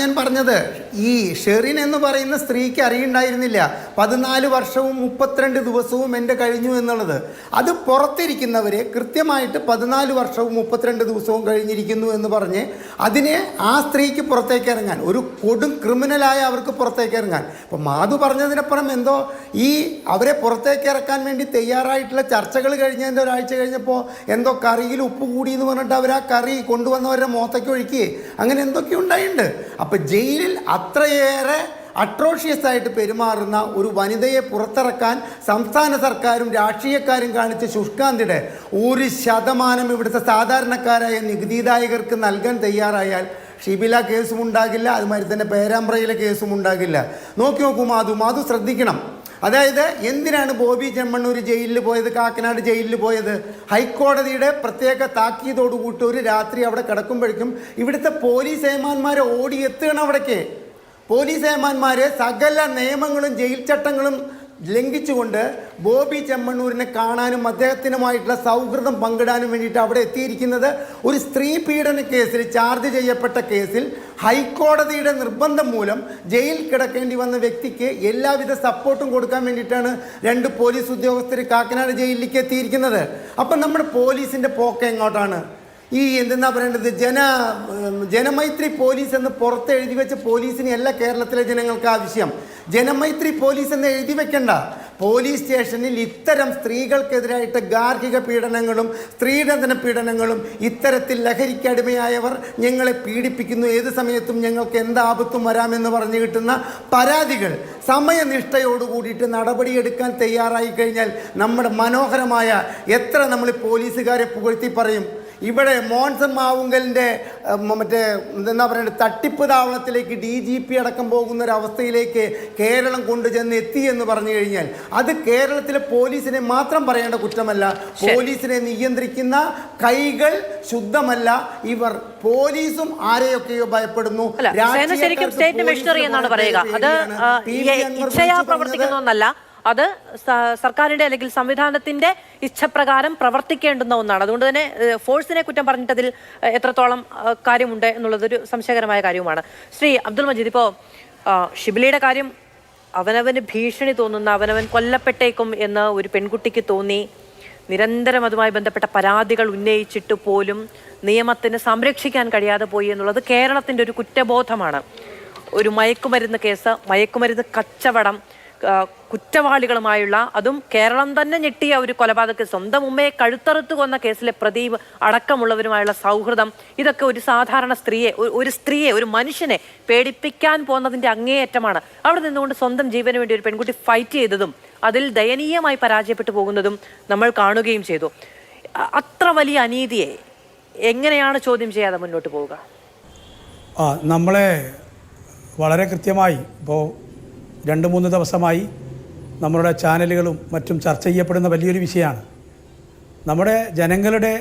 Speaker 4: ഞാൻ പറഞ്ഞത്. ഈ ഷെറിൻ എന്ന് പറയുന്ന സ്ത്രീക്ക് അറിയുണ്ടായിരുന്നില്ല 14 വർഷവും 32 ദിവസവും എൻ്റെ കഴിഞ്ഞു എന്നുള്ളത്. അത് പുറത്തിരിക്കുന്നവരെ കൃത്യമായിട്ട് 14 വർഷവും 32 ദിവസവും കഴിഞ്ഞിരിക്കുന്നു എന്ന് പറഞ്ഞ് അതിനെ ആ സ്ത്രീക്ക് പുറത്തേക്ക് ഇറങ്ങാൻ, ഒരു കൊടും ക്രിമിനലായ അവർക്ക് പുറത്തേക്ക് ഇറങ്ങാൻ, ഇപ്പം മാധു പറഞ്ഞതിനപ്പുറം എന്തോ ഈ അവരെ പുറത്തേക്ക് ഇറക്കാൻ വേണ്ടി തയ്യാറായിട്ടുള്ള ചർച്ചകൾ കഴിഞ്ഞതിൻ്റെ ഒരാഴ്ച കഴിഞ്ഞപ്പോൾ എന്തോ കറിയിൽ ഉപ്പ് കൂടി എന്ന് പറഞ്ഞിട്ട് അവർ ആ കറി കൊണ്ടുവന്നവരുടെ മുഖത്തേക്ക് ഒഴുക്കി, അങ്ങനെ എന്തൊക്കെ ഉണ്ടായിട്ടുണ്ട്. അപ്പം ജയിലിൽ അത്രയേറെ അട്രോഷ്യസ് ആയിട്ട് പെരുമാറുന്ന ഒരു വനിതയെ പുറത്തിറക്കാൻ സംസ്ഥാന സർക്കാരും രാഷ്ട്രീയക്കാരും കാണിച്ച ശുഷ്കാന്തിയുടെ 1% ഇവിടുത്തെ സാധാരണക്കാരായ നികുതിദായകർക്ക് നൽകാൻ തയ്യാറായാൽ ഷിബില കേസും ഉണ്ടാകില്ല, അതുമാതിരി തന്നെ പേരാമ്പ്രയിലെ കേസും ഉണ്ടാകില്ല. നോക്കൂ മാധു ശ്രദ്ധിക്കണം. അതായത് എന്തിനാണ് ബോബി ചെമ്മണ്ണൂർ ജയിലിൽ പോയത്, കാക്കനാട് ജയിലിൽ പോയത്? ഹൈക്കോടതിയുടെ പ്രത്യേക താക്കീതോടുകൂട്ടി ഒരു രാത്രി അവിടെ കിടക്കുമ്പോഴേക്കും ഇവിടുത്തെ പോലീസ് ഏമാന്മാരെ ഓടി എത്തുകയാണ് അവിടേക്ക്. പോലീസ് ഏമാന്മാരെ സകല നിയമങ്ങളും ജയിൽ ചട്ടങ്ങളും ലംഘിച്ചുകൊണ്ട് ബോബി ചെമ്മണ്ണൂരിനെ കാണാനും അദ്ദേഹത്തിനുമായിട്ടുള്ള സൗഹൃദം പങ്കിടാനും വേണ്ടിയിട്ട് അവിടെ എത്തിയിരിക്കുന്നത് ഒരു സ്ത്രീ പീഡന കേസിൽ ചാർജ് ചെയ്യപ്പെട്ട കേസിൽ ഹൈക്കോടതിയുടെ നിർബന്ധം മൂലം ജയിൽ കിടക്കേണ്ടി വന്ന വ്യക്തിക്ക് എല്ലാവിധ സപ്പോർട്ടും കൊടുക്കാൻ വേണ്ടിയിട്ടാണ് 2 പോലീസ് ഉദ്യോഗസ്ഥർ കാക്കനാട് ജയിലിലേക്ക് എത്തിയിരിക്കുന്നത്. അപ്പം നമ്മുടെ പോലീസിൻ്റെ പോക്ക് എങ്ങോട്ടാണ്? ഈ എന്തെന്നാ പറയേണ്ടത്, ജനമൈത്രി പോലീസ് എന്ന് പുറത്ത് എഴുതി വെച്ച പോലീസിന് അല്ല കേരളത്തിലെ ജനങ്ങൾക്ക് ആവശ്യം. ജനമൈത്രി പോലീസ് എന്ന് എഴുതി വെക്കണ്ട. പോലീസ് സ്റ്റേഷനിൽ ഇത്തരം സ്ത്രീകൾക്കെതിരായിട്ട് ഗാർഹിക പീഡനങ്ങളും സ്ത്രീധന പീഡനങ്ങളും ഇത്തരത്തിൽ ലഹരിക്കടിമയായവർ ഞങ്ങളെ പീഡിപ്പിക്കുന്നു, ഏത് സമയത്തും ഞങ്ങൾക്ക് എന്താപത്തും വരാമെന്ന് പറഞ്ഞു കിട്ടുന്ന പരാതികൾ സമയനിഷ്ഠയോടുകൂടിയിട്ട് നടപടിയെടുക്കാൻ തയ്യാറായി കഴിഞ്ഞാൽ നമ്മുടെ മനോഹരമായ എത്ര നമ്മൾ പോലീസുകാരെ പുകഴ്ത്തി പറയും. ഇവിടെ മോൻസൺ മാവുങ്കലിൻ്റെ മറ്റേ എന്താ പറയുക തട്ടിപ്പ് താവളത്തിലേക്ക് DGP അടക്കം പോകുന്നൊരവസ്ഥയിലേക്ക് കേരളം കൊണ്ടുചെന്ന് എത്തിയെന്ന് പറഞ്ഞു കഴിഞ്ഞാൽ അത് കേരളത്തിലെ പോലീസിനെ മാത്രം പറയേണ്ട കുറ്റമല്ല. പോലീസിനെ നിയന്ത്രിക്കുന്ന കൈകൾ ശുദ്ധമല്ല. ഇവർ പോലീസും ആരെയൊക്കെയോ ഭയപ്പെടുന്നു.
Speaker 1: ശരിക്കും സ്റ്റേറ്റ് മെഷീനറി എന്നാണ് പറയുക. അത് ഇച്ഛയാ പ്രവർത്തിക്കുന്നൊന്നല്ല, അത് സർക്കാരിന്റെ അല്ലെങ്കിൽ സംവിധാനത്തിന്റെ ഇച്ഛപ്രകാരം പ്രവർത്തിക്കേണ്ടുന്ന ഒന്നാണ്. അതുകൊണ്ട് തന്നെ ഫോഴ്സിനെ കുറ്റം പറഞ്ഞിട്ടതിൽ എത്രത്തോളം കാര്യമുണ്ട് എന്നുള്ളതൊരു സംശയകരമായ കാര്യവുമാണ്. ശ്രീ അബ്ദുൽ മജീദ്, ഇപ്പോൾ ഷിബിലയുടെ കാര്യം, അവനവന് ഭീഷണി തോന്നുന്ന, അവനവൻ കൊല്ലപ്പെട്ടേക്കും എന്ന് ഒരു പെൺകുട്ടിക്ക് തോന്നി, നിരന്തരം അതുമായി ബന്ധപ്പെട്ട പരാതികൾ ഉന്നയിച്ചിട്ട് പോലും നിയമത്തിന് സംരക്ഷിക്കാൻ കഴിയാതെ പോയി എന്നുള്ളത് കേരളത്തിൻ്റെ ഒരു കുറ്റബോധമാണ്. ഒരു മയക്കുമരുന്ന് കേസ്, മയക്കുമരുന്ന് കച്ചവടം, കുറ്റവാളികളുമായുള്ള, അതും കേരളം തന്നെ ഞെട്ടിയ ഒരു കൊലപാതക, സ്വന്തം ഉമ്മയെ കഴുത്തറുത്ത് കൊന്ന കേസിലെ പ്രദീപ് അടക്കമുള്ളവരുമായുള്ള സൗഹൃദം, ഇതൊക്കെ ഒരു സാധാരണ സ്ത്രീയെ ഒരു മനുഷ്യനെ പേടിപ്പിക്കാൻ പോകുന്നതിൻ്റെ അങ്ങേയറ്റമാണ്. അവിടെ നിന്നുകൊണ്ട് സ്വന്തം ജീവന് വേണ്ടി ഒരു പെൺകുട്ടി ഫൈറ്റ് ചെയ്തതും അതിൽ ദയനീയമായി പരാജയപ്പെട്ടു പോകുന്നതും നമ്മൾ കാണുകയും ചെയ്തു. അത്ര വലിയ അനീതിയെ എങ്ങനെയാണ് ചോദ്യം ചെയ്യാതെ മുന്നോട്ട് പോവുക?
Speaker 5: നമ്മളെ വളരെ കൃത്യമായി ഇപ്പോൾ 2-3 ദിവസമായി നമ്മളുടെ ചാനലുകളും മറ്റും ചർച്ച ചെയ്യപ്പെടുന്ന വലിയൊരു വിഷയമാണ്. നമ്മുടെ ജനങ്ങളുടെ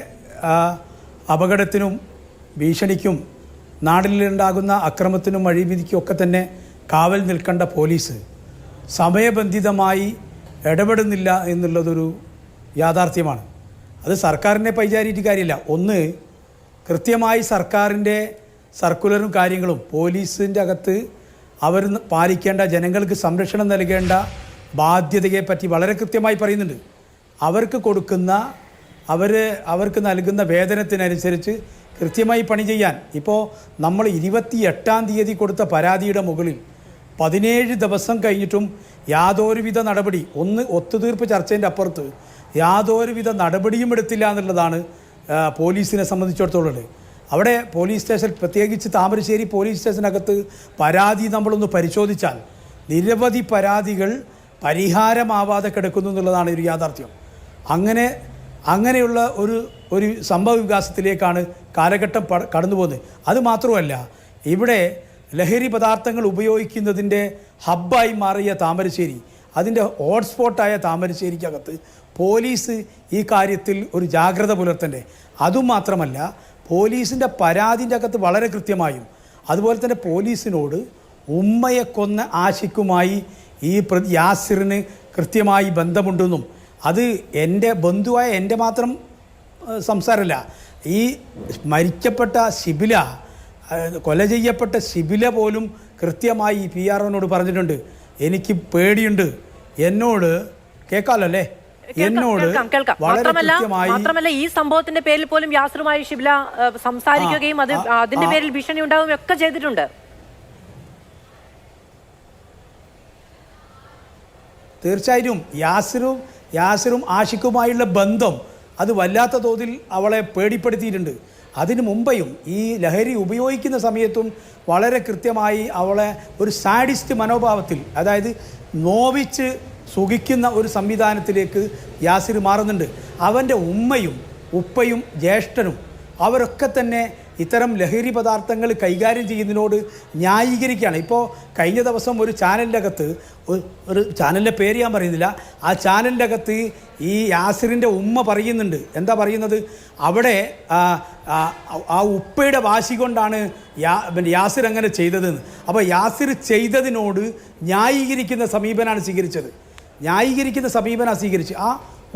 Speaker 5: അപകടത്തിനും ഭീഷണിക്കും നാട്ടിലുണ്ടാകുന്ന അക്രമത്തിനും അഴിമതിക്കും ഒക്കെ തന്നെ കാവൽ നിൽക്കേണ്ട പോലീസ് സമയബന്ധിതമായി ഇടപെടുന്നില്ല എന്നുള്ളതൊരു യാഥാർത്ഥ്യമാണ്. അത് സർക്കാരിനെ പൈചാരിയിട്ട് കാര്യമില്ല. ഒന്ന്, കൃത്യമായി സർക്കാരിൻ്റെ സർക്കുലറും കാര്യങ്ങളും പോലീസിൻ്റെ അകത്ത് അവർ പാലിക്കേണ്ട, ജനങ്ങൾക്ക് സംരക്ഷണം നൽകേണ്ട ബാധ്യതയെപ്പറ്റി വളരെ കൃത്യമായി പറയുന്നുണ്ട്. അവർക്ക് കൊടുക്കുന്ന അവർക്ക് നൽകുന്ന വേതനത്തിനനുസരിച്ച് കൃത്യമായി പണി ചെയ്യാൻ. ഇപ്പോൾ നമ്മൾ 28-ാം തീയതി കൊടുത്ത പരാതിയുടെ മുകളിൽ 17 ദിവസം കഴിഞ്ഞിട്ടും യാതൊരുവിധ നടപടി, ഒത്തുതീർപ്പ് ചർച്ചേൻ്റെ അപ്പുറത്ത് യാതൊരുവിധ നടപടിയും എടുത്തില്ല എന്നുള്ളതാണ് പോലീസിനെ സംബന്ധിച്ചിടത്തോളം. അവിടെ പോലീസ് സ്റ്റേഷൻ, പ്രത്യേകിച്ച് താമരശ്ശേരി പോലീസ് സ്റ്റേഷനകത്ത് പരാതി നമ്മളൊന്ന് പരിശോധിച്ചാൽ നിരവധി പരാതികൾ പരിഹാരമാവാതെ കിടക്കുന്നു എന്നുള്ളതാണ് ഒരു യാഥാർത്ഥ്യം. അങ്ങനെയുള്ള ഒരു സംഭവ വികാസത്തിലേക്കാണ് കാലഘട്ടം കടന്നു പോകുന്നത്. അതുമാത്രമല്ല, ഇവിടെ ലഹരി പദാർത്ഥങ്ങൾ ഉപയോഗിക്കുന്നതിൻ്റെ ഹബ്ബായി മാറിയ താമരശ്ശേരി, അതിൻ്റെ ഹോട്ട്സ്പോട്ടായ താമരശ്ശേരിക്കകത്ത് പോലീസ് ഈ കാര്യത്തിൽ ഒരു ജാഗ്രത പുലർത്തണ്ടേ. അതുമാത്രമല്ല, പോലീസിൻ്റെ പരാതിൻ്റെ അകത്ത് വളരെ കൃത്യമായും അതുപോലെ തന്നെ പോലീസിനോട് ഉമ്മയെ കൊന്ന ആഷിക്കുമായി ഈ യാസിറിന് കൃത്യമായി ബന്ധമുണ്ടെന്നും അത് എൻ്റെ ബന്ധുവായ എൻ്റെ മാത്രം സംസാരമല്ല, ഈ മരിക്കപ്പെട്ട ശിബില, കൊല ചെയ്യപ്പെട്ട ശിബില പോലും കൃത്യമായി PR-നോട് പറഞ്ഞിട്ടുണ്ട്, എനിക്ക് പേടിയുണ്ട്, എന്നോട് കേൾക്കാമല്ലോ അല്ലേ, എന്നോട് വളരെ കൃത്യമായി.
Speaker 1: മാത്രമല്ല ഈ സംഭവത്തിന്റെ പേരിൽ പോലും യാസിറുമായി ഷിബില സംസാരിക്കുകയും അതിന്റെ പേരിൽ ഭീഷണി ഉണ്ടാവുകയും ഒക്കെ ചെയ്തിട്ടുണ്ട്.
Speaker 5: തീർച്ചയായും യാസിറും ആഷിഖുമായുള്ള ബന്ധം അത് വല്ലാത്ത തോതിൽ അവളെ പേടിപ്പെടുത്തിയിട്ടുണ്ട്. അതിനു മുമ്പെയും ഈ ലഹരി ഉപയോഗിക്കുന്ന സമയത്തും വളരെ കൃത്യമായി അവളെ ഒരു സാഡിസ്റ്റ് മനോഭാവത്തിൽ, അതായത് നോവിച്ച് സുഖിക്കുന്ന ഒരു സംവിധാനത്തിലേക്ക് യാസിർ മാറുന്നുണ്ട്. അവൻ്റെ ഉമ്മയും ഉപ്പയും ജ്യേഷ്ഠനും അവരൊക്കെ തന്നെ ഇത്തരം ലഹരി പദാർത്ഥങ്ങൾ കൈകാര്യം ചെയ്യുന്നതിനോട് ന്യായീകരിക്കുകയാണ്. ഇപ്പോൾ കഴിഞ്ഞ ദിവസം ഒരു ചാനലിൻ്റെ അകത്ത്, ഒരു ചാനലിൻ്റെ പേര് ഞാൻ പറയുന്നില്ല, ആ ചാനലിൻ്റെ അകത്ത് ഈ യാസിറിൻ്റെ ഉമ്മ പറയുന്നുണ്ട്. എന്താ പറയുന്നത്? അവിടെ ആ ഉപ്പയുടെ വാശി കൊണ്ടാണ് യാസിർ അങ്ങനെ ചെയ്തതെന്ന്. അപ്പോൾ യാസിർ ചെയ്തതിനോട് ന്യായീകരിക്കുന്ന സമീപനമാണ് സ്വീകരിച്ചത്. ആ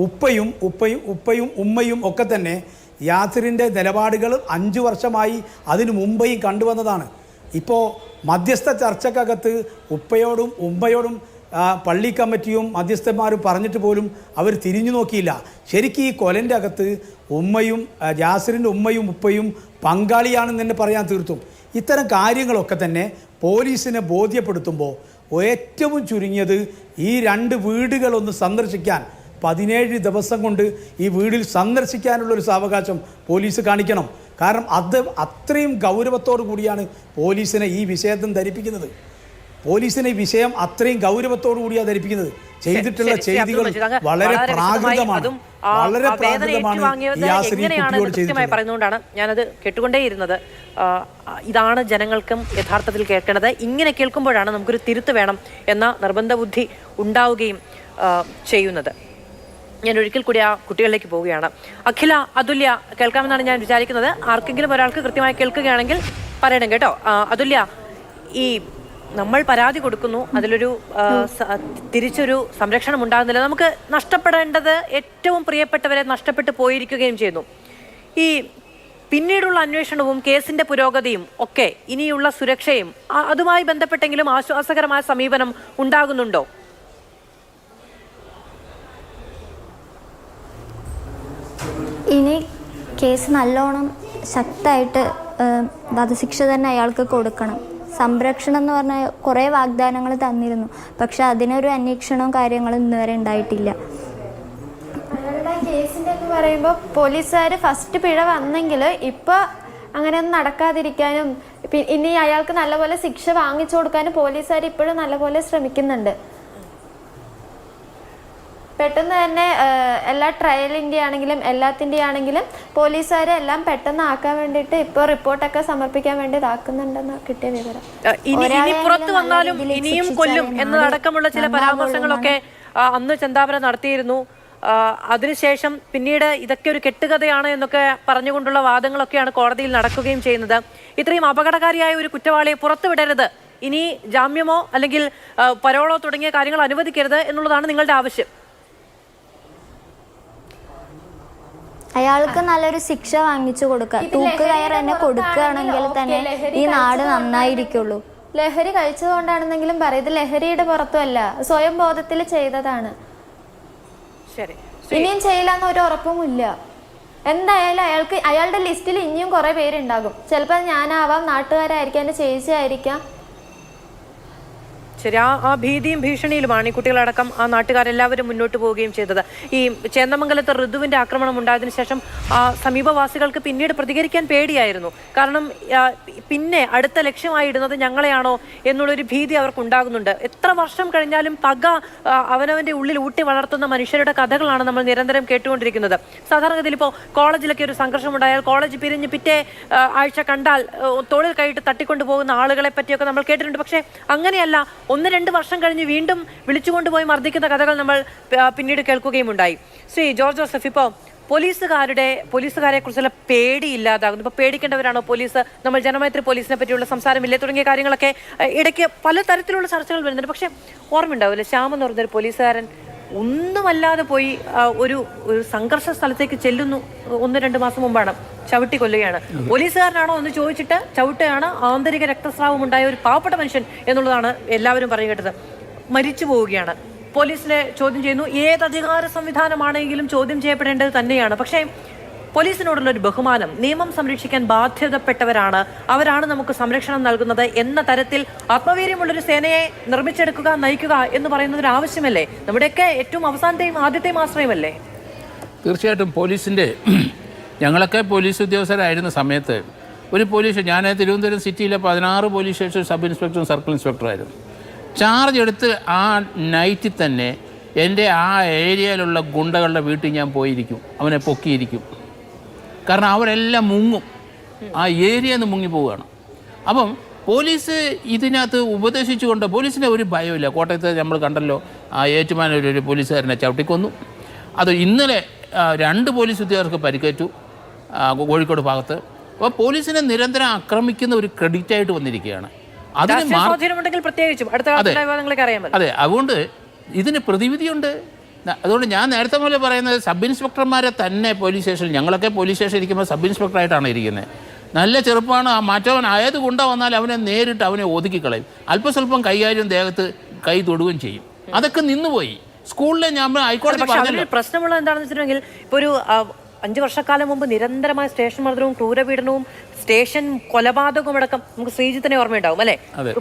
Speaker 5: ഉപ്പയും ഉമ്മയും ഒക്കെ തന്നെ യാസിറിൻ്റെ നിലപാടുകൾ 5 വർഷമായി അതിനു മുമ്പേയും കണ്ടുവന്നതാണ്. ഇപ്പോൾ മധ്യസ്ഥ ചർച്ചക്കകത്ത് ഉപ്പയോടും ഉമ്മയോടും പള്ളി കമ്മിറ്റിയും മധ്യസ്ഥന്മാരും പറഞ്ഞിട്ട് പോലും അവർ തിരിഞ്ഞു നോക്കിയില്ല. ശരിക്കും ഈ കൊലൻ്റെ അകത്ത് യാസിറിൻ്റെ ഉമ്മയും ഉപ്പയും പങ്കാളിയാണെന്ന് തന്നെ പറയാൻ തീർത്തും. ഇത്തരം കാര്യങ്ങളൊക്കെ തന്നെ പോലീസിനെ ബോധ്യപ്പെടുത്തുമ്പോൾ ഏറ്റവും ചുരുങ്ങിയത് ഈ 2 വീടുകളൊന്ന് സന്ദർശിക്കാൻ 17 ദിവസം കൊണ്ട് ഈ വീടിൽ സന്ദർശിക്കാനുള്ളൊരു സാവകാശം പോലീസ് കാണിക്കണം. കാരണം അത് അത്രയും ഗൗരവത്തോടു കൂടിയാണ് പോലീസിനെ ഈ വിഷയത്തിൽ ധരിപ്പിക്കുന്നത്. പോലീസിനെ ഈ വിഷയം അത്രയും ഗൗരവത്തോടു കൂടിയാണ് ധരിപ്പിക്കുന്നത്. ചെയ്തിട്ടുള്ള ചെയ്തികൾ വളരെ പ്രാകൃതമാണ്.
Speaker 1: പറയുന്നതുകൊണ്ടാണ് ഞാനത് കേട്ടുകൊണ്ടേയിരുന്നത്. ഇതാണ് ജനങ്ങൾക്കും യഥാർത്ഥത്തിൽ കേൾക്കേണ്ടത്. ഇങ്ങനെ കേൾക്കുമ്പോഴാണ് നമുക്കൊരു തിരുത്ത് വേണം എന്ന നിർബന്ധ ബുദ്ധി ഉണ്ടാവുകയും ചെയ്യുന്നത്. ഞാൻ ഒരിക്കൽ കൂടി ആ കുട്ടികളിലേക്ക് പോവുകയാണ്. അഖില, അതുല്യ കേൾക്കാമെന്നാണ് ഞാൻ വിചാരിക്കുന്നത്. ആർക്കെങ്കിലും ഒരാൾക്ക് കൃത്യമായി കേൾക്കുകയാണെങ്കിൽ പറയണം കേട്ടോ. അതുല്യ, ഈ നമ്മൾ പരാതി കൊടുക്കുന്നു, അതിലൊരു തിരിച്ചൊരു സംരക്ഷണം ഉണ്ടാകുന്നില്ല. നമുക്ക് നഷ്ടപ്പെടേണ്ടത് ഏറ്റവും പ്രിയപ്പെട്ടവരെ നഷ്ടപ്പെട്ടു പോയിരിക്കുകയും ചെയ്യുന്നു. ഈ പിന്നീടുള്ള അന്വേഷണവും കേസിന്റെ പുരോഗതിയും ഒക്കെ ഇനിയുള്ള സുരക്ഷയും അതുമായി ബന്ധപ്പെട്ടെങ്കിലും ആശ്വാസകരമായ സമീപനം ഉണ്ടാകുന്നുണ്ടോ?
Speaker 6: ഇനി കേസ് നല്ലോണം ശക്തമായിട്ട് വധശിക്ഷ തന്നെ അയാൾക്ക് കൊടുക്കണം. സംരക്ഷണം എന്ന് പറഞ്ഞാൽ കുറേ വാഗ്ദാനങ്ങൾ തന്നിരുന്നു, പക്ഷെ അതിനൊരു അന്വേഷണവും കാര്യങ്ങളും ഇന്നുവരെ ഉണ്ടായിട്ടില്ല.
Speaker 2: അവരുടെ കേസിൻ്റെ എന്ന് പറയുമ്പോൾ പോലീസുകാർ ഫസ്റ്റ് പിഴ വന്നെങ്കിൽ ഇപ്പോൾ അങ്ങനെയൊന്നും നടക്കാതിരിക്കാനും ഇനി അയാൾക്ക് നല്ലപോലെ ശിക്ഷ വാങ്ങിച്ചു കൊടുക്കാനും പോലീസുകാർ ഇപ്പോഴും നല്ലപോലെ ശ്രമിക്കുന്നുണ്ട്. പെട്ടെന്ന് തന്നെ എല്ലാ ട്രയലിൻ്റെ ആണെങ്കിലും എല്ലാത്തിൻ്റെ ആണെങ്കിലും പോലീസുകാരെ എല്ലാം പെട്ടെന്ന് ആക്കാൻ വേണ്ടിയിട്ട് ഇപ്പോൾ റിപ്പോർട്ടൊക്കെ സമർപ്പിക്കാൻ വേണ്ടി ഇതാക്കുന്നുണ്ടെന്ന് കിട്ടിയ വിവരം.
Speaker 1: ഇനി പുറത്തു വന്നാലും ഇനിയും കൊല്ലും എന്നതടക്കമുള്ള ചില പരാമർശങ്ങളൊക്കെ അന്ന് ചെന്താമര നടത്തിയിരുന്നു. അതിനുശേഷം പിന്നീട് ഇതൊക്കെ ഒരു കെട്ടുകഥയാണ് എന്നൊക്കെ പറഞ്ഞുകൊണ്ടുള്ള വാദങ്ങളൊക്കെയാണ് കോടതിയിൽ നടക്കുകയും ചെയ്യുന്നത്. ഇത്രയും അപകടകാരിയായ ഒരു കുറ്റവാളിയെ പുറത്തുവിടരുത്, ഇനി ജാമ്യമോ അല്ലെങ്കിൽ പരോളോ തുടങ്ങിയ കാര്യങ്ങൾ അനുവദിക്കരുത് എന്നുള്ളതാണ് നിങ്ങളുടെ ആവശ്യം.
Speaker 6: അയാൾക്ക് നല്ലൊരു ശിക്ഷ വാങ്ങിച്ചു കൊടുക്കുക. തൂക്കുകയർ തന്നെ കൊടുക്കുകയാണെങ്കിൽ തന്നെ ഈ നാട് നന്നായിരിക്കുള്ളൂ.
Speaker 2: ലഹരി കഴിച്ചതുകൊണ്ടാണെന്നെങ്കിലും പറയും, ഇത് ലഹരിയുടെ പുറത്തുമല്ല, സ്വയം ബോധത്തിൽ ചെയ്തതാണ്. ഇനിയും ചെയ്യില്ലെന്ന് ഒരു ഉറപ്പുമില്ല. എന്തായാലും അയാളുടെ ലിസ്റ്റിൽ ഇനിയും കുറെ പേരുണ്ടാകും. ചിലപ്പോൾ ഞാനാവാം, നാട്ടുകാരായിരിക്കാം, എൻ്റെ ചേച്ചി ആയിരിക്കാം.
Speaker 1: ശരി, ആ ഭീതിയും ഭീഷണിയിലുമാണ് ഈ കുട്ടികളടക്കം ആ നാട്ടുകാരെല്ലാവരും മുന്നോട്ട് പോവുകയും ചെയ്തത്. ഈ ചേന്ദമംഗലത്ത് ഋതുവിന്റെ ആക്രമണം ഉണ്ടായതിനു ശേഷം സമീപവാസികൾക്ക് പിന്നീട് പ്രതികരിക്കാൻ പേടിയായിരുന്നു. കാരണം പിന്നെ അടുത്ത ലക്ഷ്യമായി ഇടുന്നത് ഞങ്ങളെയാണോ എന്നുള്ളൊരു ഭീതി അവർക്ക് ഉണ്ടാകുന്നുണ്ട്. എത്ര വർഷം കഴിഞ്ഞാലും പക അവനവന്റെ ഉള്ളിൽ ഊട്ടി വളർത്തുന്ന മനുഷ്യരുടെ കഥകളാണ് നമ്മൾ നിരന്തരം കേട്ടുകൊണ്ടിരിക്കുന്നത്. സാധാരണഗതിയിൽ ഇപ്പോൾ കോളേജിലൊക്കെ ഒരു സംഘർഷം ഉണ്ടായാൽ കോളേജ് പിരിഞ്ഞ് പിറ്റേ ആഴ്ച കണ്ടാൽ തോളിൽ കൈയിട്ട് തട്ടിക്കൊണ്ടു പോകുന്ന ആളുകളെ പറ്റിയൊക്കെ നമ്മൾ കേട്ടിട്ടുണ്ട്. പക്ഷേ അങ്ങനെയല്ല, 1-2 വർഷം കഴിഞ്ഞ് വീണ്ടും വിളിച്ചുകൊണ്ടുപോയി മർദ്ദിക്കുന്ന കഥകൾ നമ്മൾ പിന്നീട് കേൾക്കുകയും ഉണ്ടായി. ശ്രീ ജോർജ് ജോസഫ്, ഇപ്പോൾ പോലീസുകാരെ കുറിച്ചുള്ള പേടി ഇല്ലാതാകുന്നു. ഇപ്പോൾ പേടിക്കേണ്ടവരാണോ പോലീസ്? നമ്മൾ ജനമൈത്രി പോലീസിനെ പറ്റിയുള്ള സംസാരമില്ലേ തുടങ്ങിയ കാര്യങ്ങളൊക്കെ ഇടയ്ക്ക് പല തരത്തിലുള്ള ചർച്ചകൾ വരുന്നുണ്ട്. പക്ഷെ ഓർമ്മയുണ്ടാവില്ല, ശ്യാം എന്ന് പറഞ്ഞൊരു പോലീസുകാരൻ ഒന്നുമല്ലാതെ പോയി ഒരു സംഘർഷ സ്ഥലത്തേക്ക് ചെല്ലുന്നു. 1-2 മാസം മുമ്പാണ്, ചവിട്ടി കൊല്ലുകയാണ്. പോലീസുകാരനാണോ എന്ന് ചോദിച്ചിട്ട് ചവിട്ടുകയാണ്. ആന്തരിക രക്തസ്രാവം ഉണ്ടായ ഒരു പാവപ്പെട്ട മനുഷ്യൻ എന്നുള്ളതാണ് എല്ലാവരും പറഞ്ഞു കേട്ടത്. മരിച്ചു പോവുകയാണ്. പോലീസിനെ ചോദ്യം ചെയ്യുന്നു. ഏത് അധികാര സംവിധാനമാണെങ്കിലും ചോദ്യം ചെയ്യപ്പെടേണ്ടത് തന്നെയാണ്. പക്ഷേ പോലീസിനോടുള്ള ഒരു ബഹുമാനം, നിയമം സംരക്ഷിക്കാൻ ബാധ്യതപ്പെട്ടവരാണ്, അവരാണ് നമുക്ക് സംരക്ഷണം നൽകുന്നത് എന്ന തരത്തിൽ ആത്മവീര്യമുള്ളൊരു സേനയെ നിർമ്മിച്ചെടുക്കുക, നയിക്കുക എന്ന് പറയുന്നത് ഒരു ആവശ്യമല്ലേ? നമ്മുടെയൊക്കെ ഏറ്റവും അവസാനത്തെയും ആദ്യത്തെയും ആശ്രയമല്ലേ?
Speaker 3: തീർച്ചയായിട്ടും ഞങ്ങളൊക്കെ പോലീസ് ഉദ്യോഗസ്ഥരായിരുന്ന സമയത്ത് ഞാൻ തിരുവനന്തപുരം സിറ്റിയിലെ 16 പോലീസ് സ്റ്റേഷൻ സബ് ഇൻസ്പെക്ടറും സർക്കിൾ ഇൻസ്പെക്ടറായിരുന്നു. ചാർജ് എടുത്ത് ആ നൈറ്റിൽ തന്നെ എൻ്റെ ആ ഏരിയയിലുള്ള ഗുണ്ടകളുടെ വീട്ടിൽ ഞാൻ പോയിരിക്കും, അവനെ പൊക്കിയിരിക്കും. കാരണം അവരെല്ലാം മുങ്ങും, ആ ഏരിയയിൽ നിന്ന് മുങ്ങിപ്പോവുകയാണ്. അപ്പം പോലീസ് ഇതിനകത്ത് ഉപദേശിച്ചുകൊണ്ട്, പോലീസിന് ഒരു ഭയമില്ല. കോട്ടയത്ത് നമ്മൾ കണ്ടല്ലോ, ആ ഏറ്റുമാനൂർ പോലീസുകാരനെ ചവിട്ടിക്കൊന്നു. അത് ഇന്നലെ 2 പോലീസ് ഉദ്യോഗസ്ഥർക്ക് പരിക്കേറ്റു കോഴിക്കോട് ഭാഗത്ത്. അപ്പോൾ പോലീസിനെ നിരന്തരം ആക്രമിക്കുന്ന ഒരു ക്രെഡിറ്റായിട്ട് വന്നിരിക്കുകയാണ്.
Speaker 1: അതെ,
Speaker 3: അതുകൊണ്ട് ഇതിന് പ്രതിവിധിയുണ്ട്. അതുകൊണ്ട് ഞാൻ നേരത്തെ മുതലേ പറയുന്നത്, സബ് ഇൻസ്പെക്ടർമാരെ തന്നെ പോലീസ് സ്റ്റേഷനിൽ, ഞങ്ങളൊക്കെ പോലീസ് സ്റ്റേഷനിൽ ഇരിക്കുമ്പോൾ സബ് ഇൻസ്പെക്ടറായിട്ടാണ് ഇരിക്കുന്നത്. നല്ല ചെറുപ്പമാണ്. ആ മറ്റവൻ ഏത് ഗുണ്ട വന്നാലും അവനെ നേരിട്ട് അവനെ ഒതുക്കിക്കളയും. അല്പസ്വല്പം കൈകാര്യം ദേഹത്ത് കൈ തൊടുകയും ചെയ്യും. അതൊക്കെ നിന്നുപോയി. സ്കൂളിലെ ഞാൻ ഹൈക്കോടതി
Speaker 1: പ്രശ്നമുള്ളത് എന്താണെന്ന് വെച്ചിട്ടുണ്ടെങ്കിൽ, ഇപ്പോൾ ഒരു 5 വർഷക്കാലം മുമ്പ് നിരന്തരമായ സ്റ്റേഷൻ മർദ്ദനവും ക്രൂരപീഡനവും സ്റ്റേഷൻ കൊലപാതകവും അടക്കം നമുക്ക് ശ്രീജിത്തിനെ ഓർമ്മയുണ്ടാവും അല്ലേ?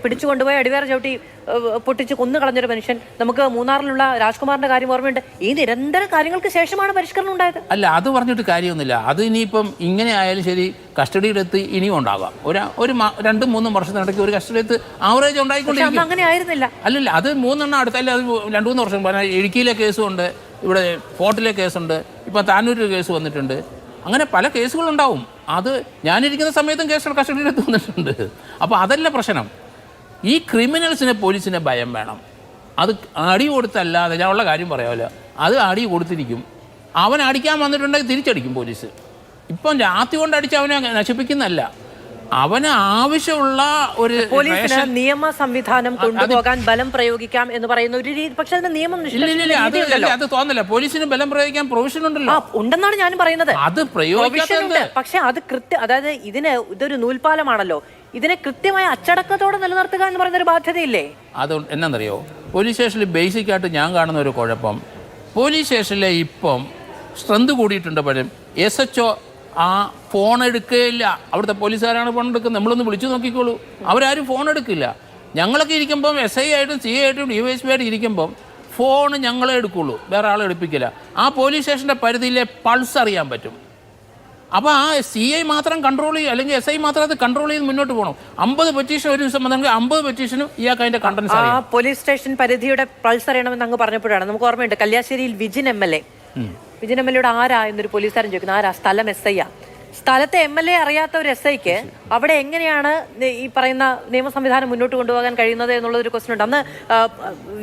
Speaker 1: പിടിച്ചുകൊണ്ടുപോയി അടിവേറ ചവിട്ടി പൊട്ടിച്ച് കൊന്നു കളഞ്ഞൊരു മനുഷ്യൻ. നമുക്ക് മൂന്നാറിലുള്ള രാജ്കുമാറിന്റെ കാര്യം ഓർമ്മയുണ്ട്. ഈ നിരന്തര കാര്യങ്ങൾക്ക് ശേഷമാണ് പരിഷ്കരണം ഉണ്ടായത്.
Speaker 3: അല്ല, അത് പറഞ്ഞിട്ട് കാര്യമൊന്നുമില്ല. അത് ഇനിയിപ്പം ഇങ്ങനെ ആയാലും ശരി, കസ്റ്റഡിയിലെത്തി ഇനിയും ഉണ്ടാകാം. ഒരു 2-3 വർഷത്തിനിടയ്ക്ക് ഒരു കസ്റ്റഡിയെത്ത് ആവറേജ് ഉണ്ടായിക്കൊണ്ടിരിക്കും.
Speaker 1: അങ്ങനെ ആയിരുന്നില്ല.
Speaker 3: അല്ലല്ല, അത് 3 എണ്ണം അടുത്തല്ല, അത് 2-3 വർഷം. പറഞ്ഞാൽ ഇടുക്കിയിലെ കേസുമുണ്ട്, ഇവിടെ ഫോർട്ടിലെ കേസുണ്ട്, ഇപ്പം താനൂരിൽ കേസ് വന്നിട്ടുണ്ട്. അങ്ങനെ പല കേസുകളുണ്ടാവും. അത് ഞാനിരിക്കുന്ന സമയത്തും കേസുകൾ കസ്റ്റഡിയിലെത്തി വന്നിട്ടുണ്ട്. അപ്പോൾ അതല്ല പ്രശ്നം. ഈ ക്രിമിനൽസിനെ പോലീസിനെ ഭയം വേണം. അത് അടി കൊടുത്തല്ലാതെ, ഞാൻ ഉള്ള കാര്യം പറയാമല്ലോ, അത് അടി കൊടുത്തിരിക്കും. അവൻ അടിക്കാൻ വന്നിട്ടുണ്ടെങ്കിൽ തിരിച്ചടിക്കും പോലീസ്. ഇപ്പം രാത്രി കൊണ്ട് അടിച്ച് അവനെ നശിപ്പിക്കുന്നതല്ല, അവന് ആവശ്യമുള്ള ഒരു
Speaker 1: പോലീസിന് നിയമ സംവിധാനം കൊണ്ടുപോകാൻ ബലം പ്രയോഗിക്കാം എന്ന് പറയുന്ന ഒരു രീതി. പക്ഷെ അതിന്റെ നിയമം
Speaker 3: അത് തോന്നില്ല. പോലീസിന് ബലം പ്രയോഗിക്കാൻ പ്രൊവിഷൻ ഉണ്ടല്ലോ,
Speaker 1: ഉണ്ടെന്നാണ് ഞാൻ പറയുന്നത്.
Speaker 3: അത് പ്രയോഗിക്കുന്നുണ്ട്.
Speaker 1: പക്ഷെ അത് അതായത് ഇതൊരു നൂൽപാലമാണല്ലോ, ഇതിനെ കൃത്യമായ അച്ചടക്കത്തോടെ നിലനിർത്തുക എന്ന് പറയുന്ന ഒരു ബാധ്യതയില്ലേ?
Speaker 3: അത് എന്നാന്നറിയോ, പോലീസ് സ്റ്റേഷനിൽ ബേസിക്കായിട്ട് ഞാൻ കാണുന്ന ഒരു കുഴപ്പം, പോലീസ് സ്റ്റേഷനിലെ ഇപ്പം സ്ട്രെങ്ത് കൂടിയിട്ടുണ്ട്. പലരും SHO ആ ഫോൺ എടുക്കുകയില്ല. അവിടുത്തെ പോലീസുകാരാണ് ഫോൺ എടുക്കുന്നത്. നമ്മളൊന്ന് വിളിച്ചു നോക്കിക്കോളൂ, അവരാരും ഫോൺ എടുക്കില്ല. ഞങ്ങളൊക്കെ ഇരിക്കുമ്പം SI ആയിട്ടും CI ആയിട്ടും DYSP ആയിട്ടും ഇരിക്കുമ്പം ഫോൺ ഞങ്ങളെ എടുക്കുള്ളൂ, വേറെ ആളെ എടുപ്പിക്കില്ല. ആ പോലീസ് സ്റ്റേഷൻ്റെ പരിധിയിലെ പൾസ് അറിയാൻ പറ്റും. അപ്പോൾ ആ CI മാത്രം കൺട്രോൾ ചെയ്യും, അല്ലെങ്കിൽ SI മാത്രം അത് കൺട്രോൾ ചെയ്ത് മുന്നോട്ട് പോകണം. 50 പെറ്റീഷൻ ഒരു ദിവസം വന്നെങ്കിൽ 50 പെറ്റീഷനും ഇയാൾക്ക് അതിൻ്റെ കണ്ടൻസ് അറിയാം.
Speaker 1: പോലീസ് സ്റ്റേഷൻ പരിധിയുടെ പൾസ് അറിയണമെന്ന് അങ്ങ് പറഞ്ഞപ്പോഴാണ് നമുക്ക് ഓർമ്മയുണ്ട്, കല്യാശ്ശേരിയിൽ വിജിൻ MLA ആരാ എന്നൊരു പോലീസുകാരൻ ചോദിക്കുന്നത്. ആരാ? സ്ഥലം SI. സ്ഥലത്തെ MLA അറിയാത്ത ഒരു SIക്ക് അവിടെ എങ്ങനെയാണ് ഈ പറയുന്ന നിയമ സംവിധാനം മുന്നോട്ട് കൊണ്ടുപോകാൻ കഴിയുന്നത് എന്നുള്ളൊരു ക്വസ്റ്റൻ ഉണ്ട്. അന്ന്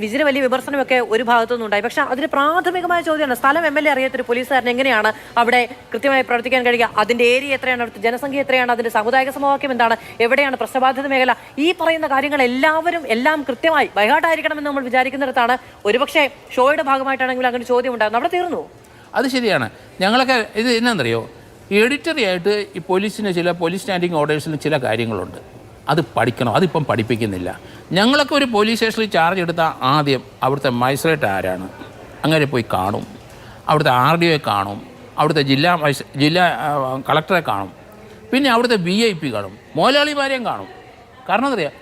Speaker 1: വിജിന് വലിയ വിമർശനമൊക്കെ ഒരു ഭാഗത്തുനിന്നും ഉണ്ടായി. പക്ഷെ അതിന് പ്രാഥമികമായ ചോദ്യമാണ്, സ്ഥലം MLA അറിയാത്തൊരു പോലീസുകാരൻ എങ്ങനെയാണ് അവിടെ കൃത്യമായി പ്രവർത്തിക്കാൻ കഴിയുക? അതിന്റെ ഏരിയ എത്രയാണ്, അവിടുത്തെ ജനസംഖ്യ എത്രയാണ്, അതിന്റെ സാമുദായിക സമവാക്യം എന്താണ്, എവിടെയാണ് പ്രശ്നബാധിത മേഖല, ഈ പറയുന്ന കാര്യങ്ങൾ എല്ലാം കൃത്യമായി ബൈഹാർട്ടായിരിക്കണമെന്ന് നമ്മൾ വിചാരിക്കുന്നിടത്താണ് ഒരുപക്ഷെ ഷോയുടെ ഭാഗമായിട്ടാണെങ്കിലും അങ്ങനെ ചോദ്യം ഉണ്ടാകുന്നത്. അവിടെ തീർന്നു.
Speaker 3: അത് ശരിയാണ്. ഞങ്ങളൊക്കെ ഇത് എന്നാന്നറിയോ, എഡിറ്ററി ആയിട്ട് ഈ പോലീസിന് പോലീസ് സ്റ്റാൻഡിങ് ഓർഡേഴ്സിന് ചില കാര്യങ്ങളുണ്ട്, അത് പഠിക്കണം. അതിപ്പം പഠിപ്പിക്കുന്നില്ല. ഞങ്ങളൊക്കെ ഒരു പോലീസ് സ്റ്റേഷനിൽ ചാർജ് എടുത്താൽ ആദ്യം അവിടുത്തെ മജിസ്ട്രേറ്റ് ആരാണ് അങ്ങനെ പോയി കാണും, അവിടുത്തെ RDO കാണും, അവിടുത്തെ ജില്ലാ കളക്ടറെ കാണും, പിന്നെ അവിടുത്തെ VIP കാണും, മുതലാളിമാരെയും കാണും. കാരണം എന്തറിയാം,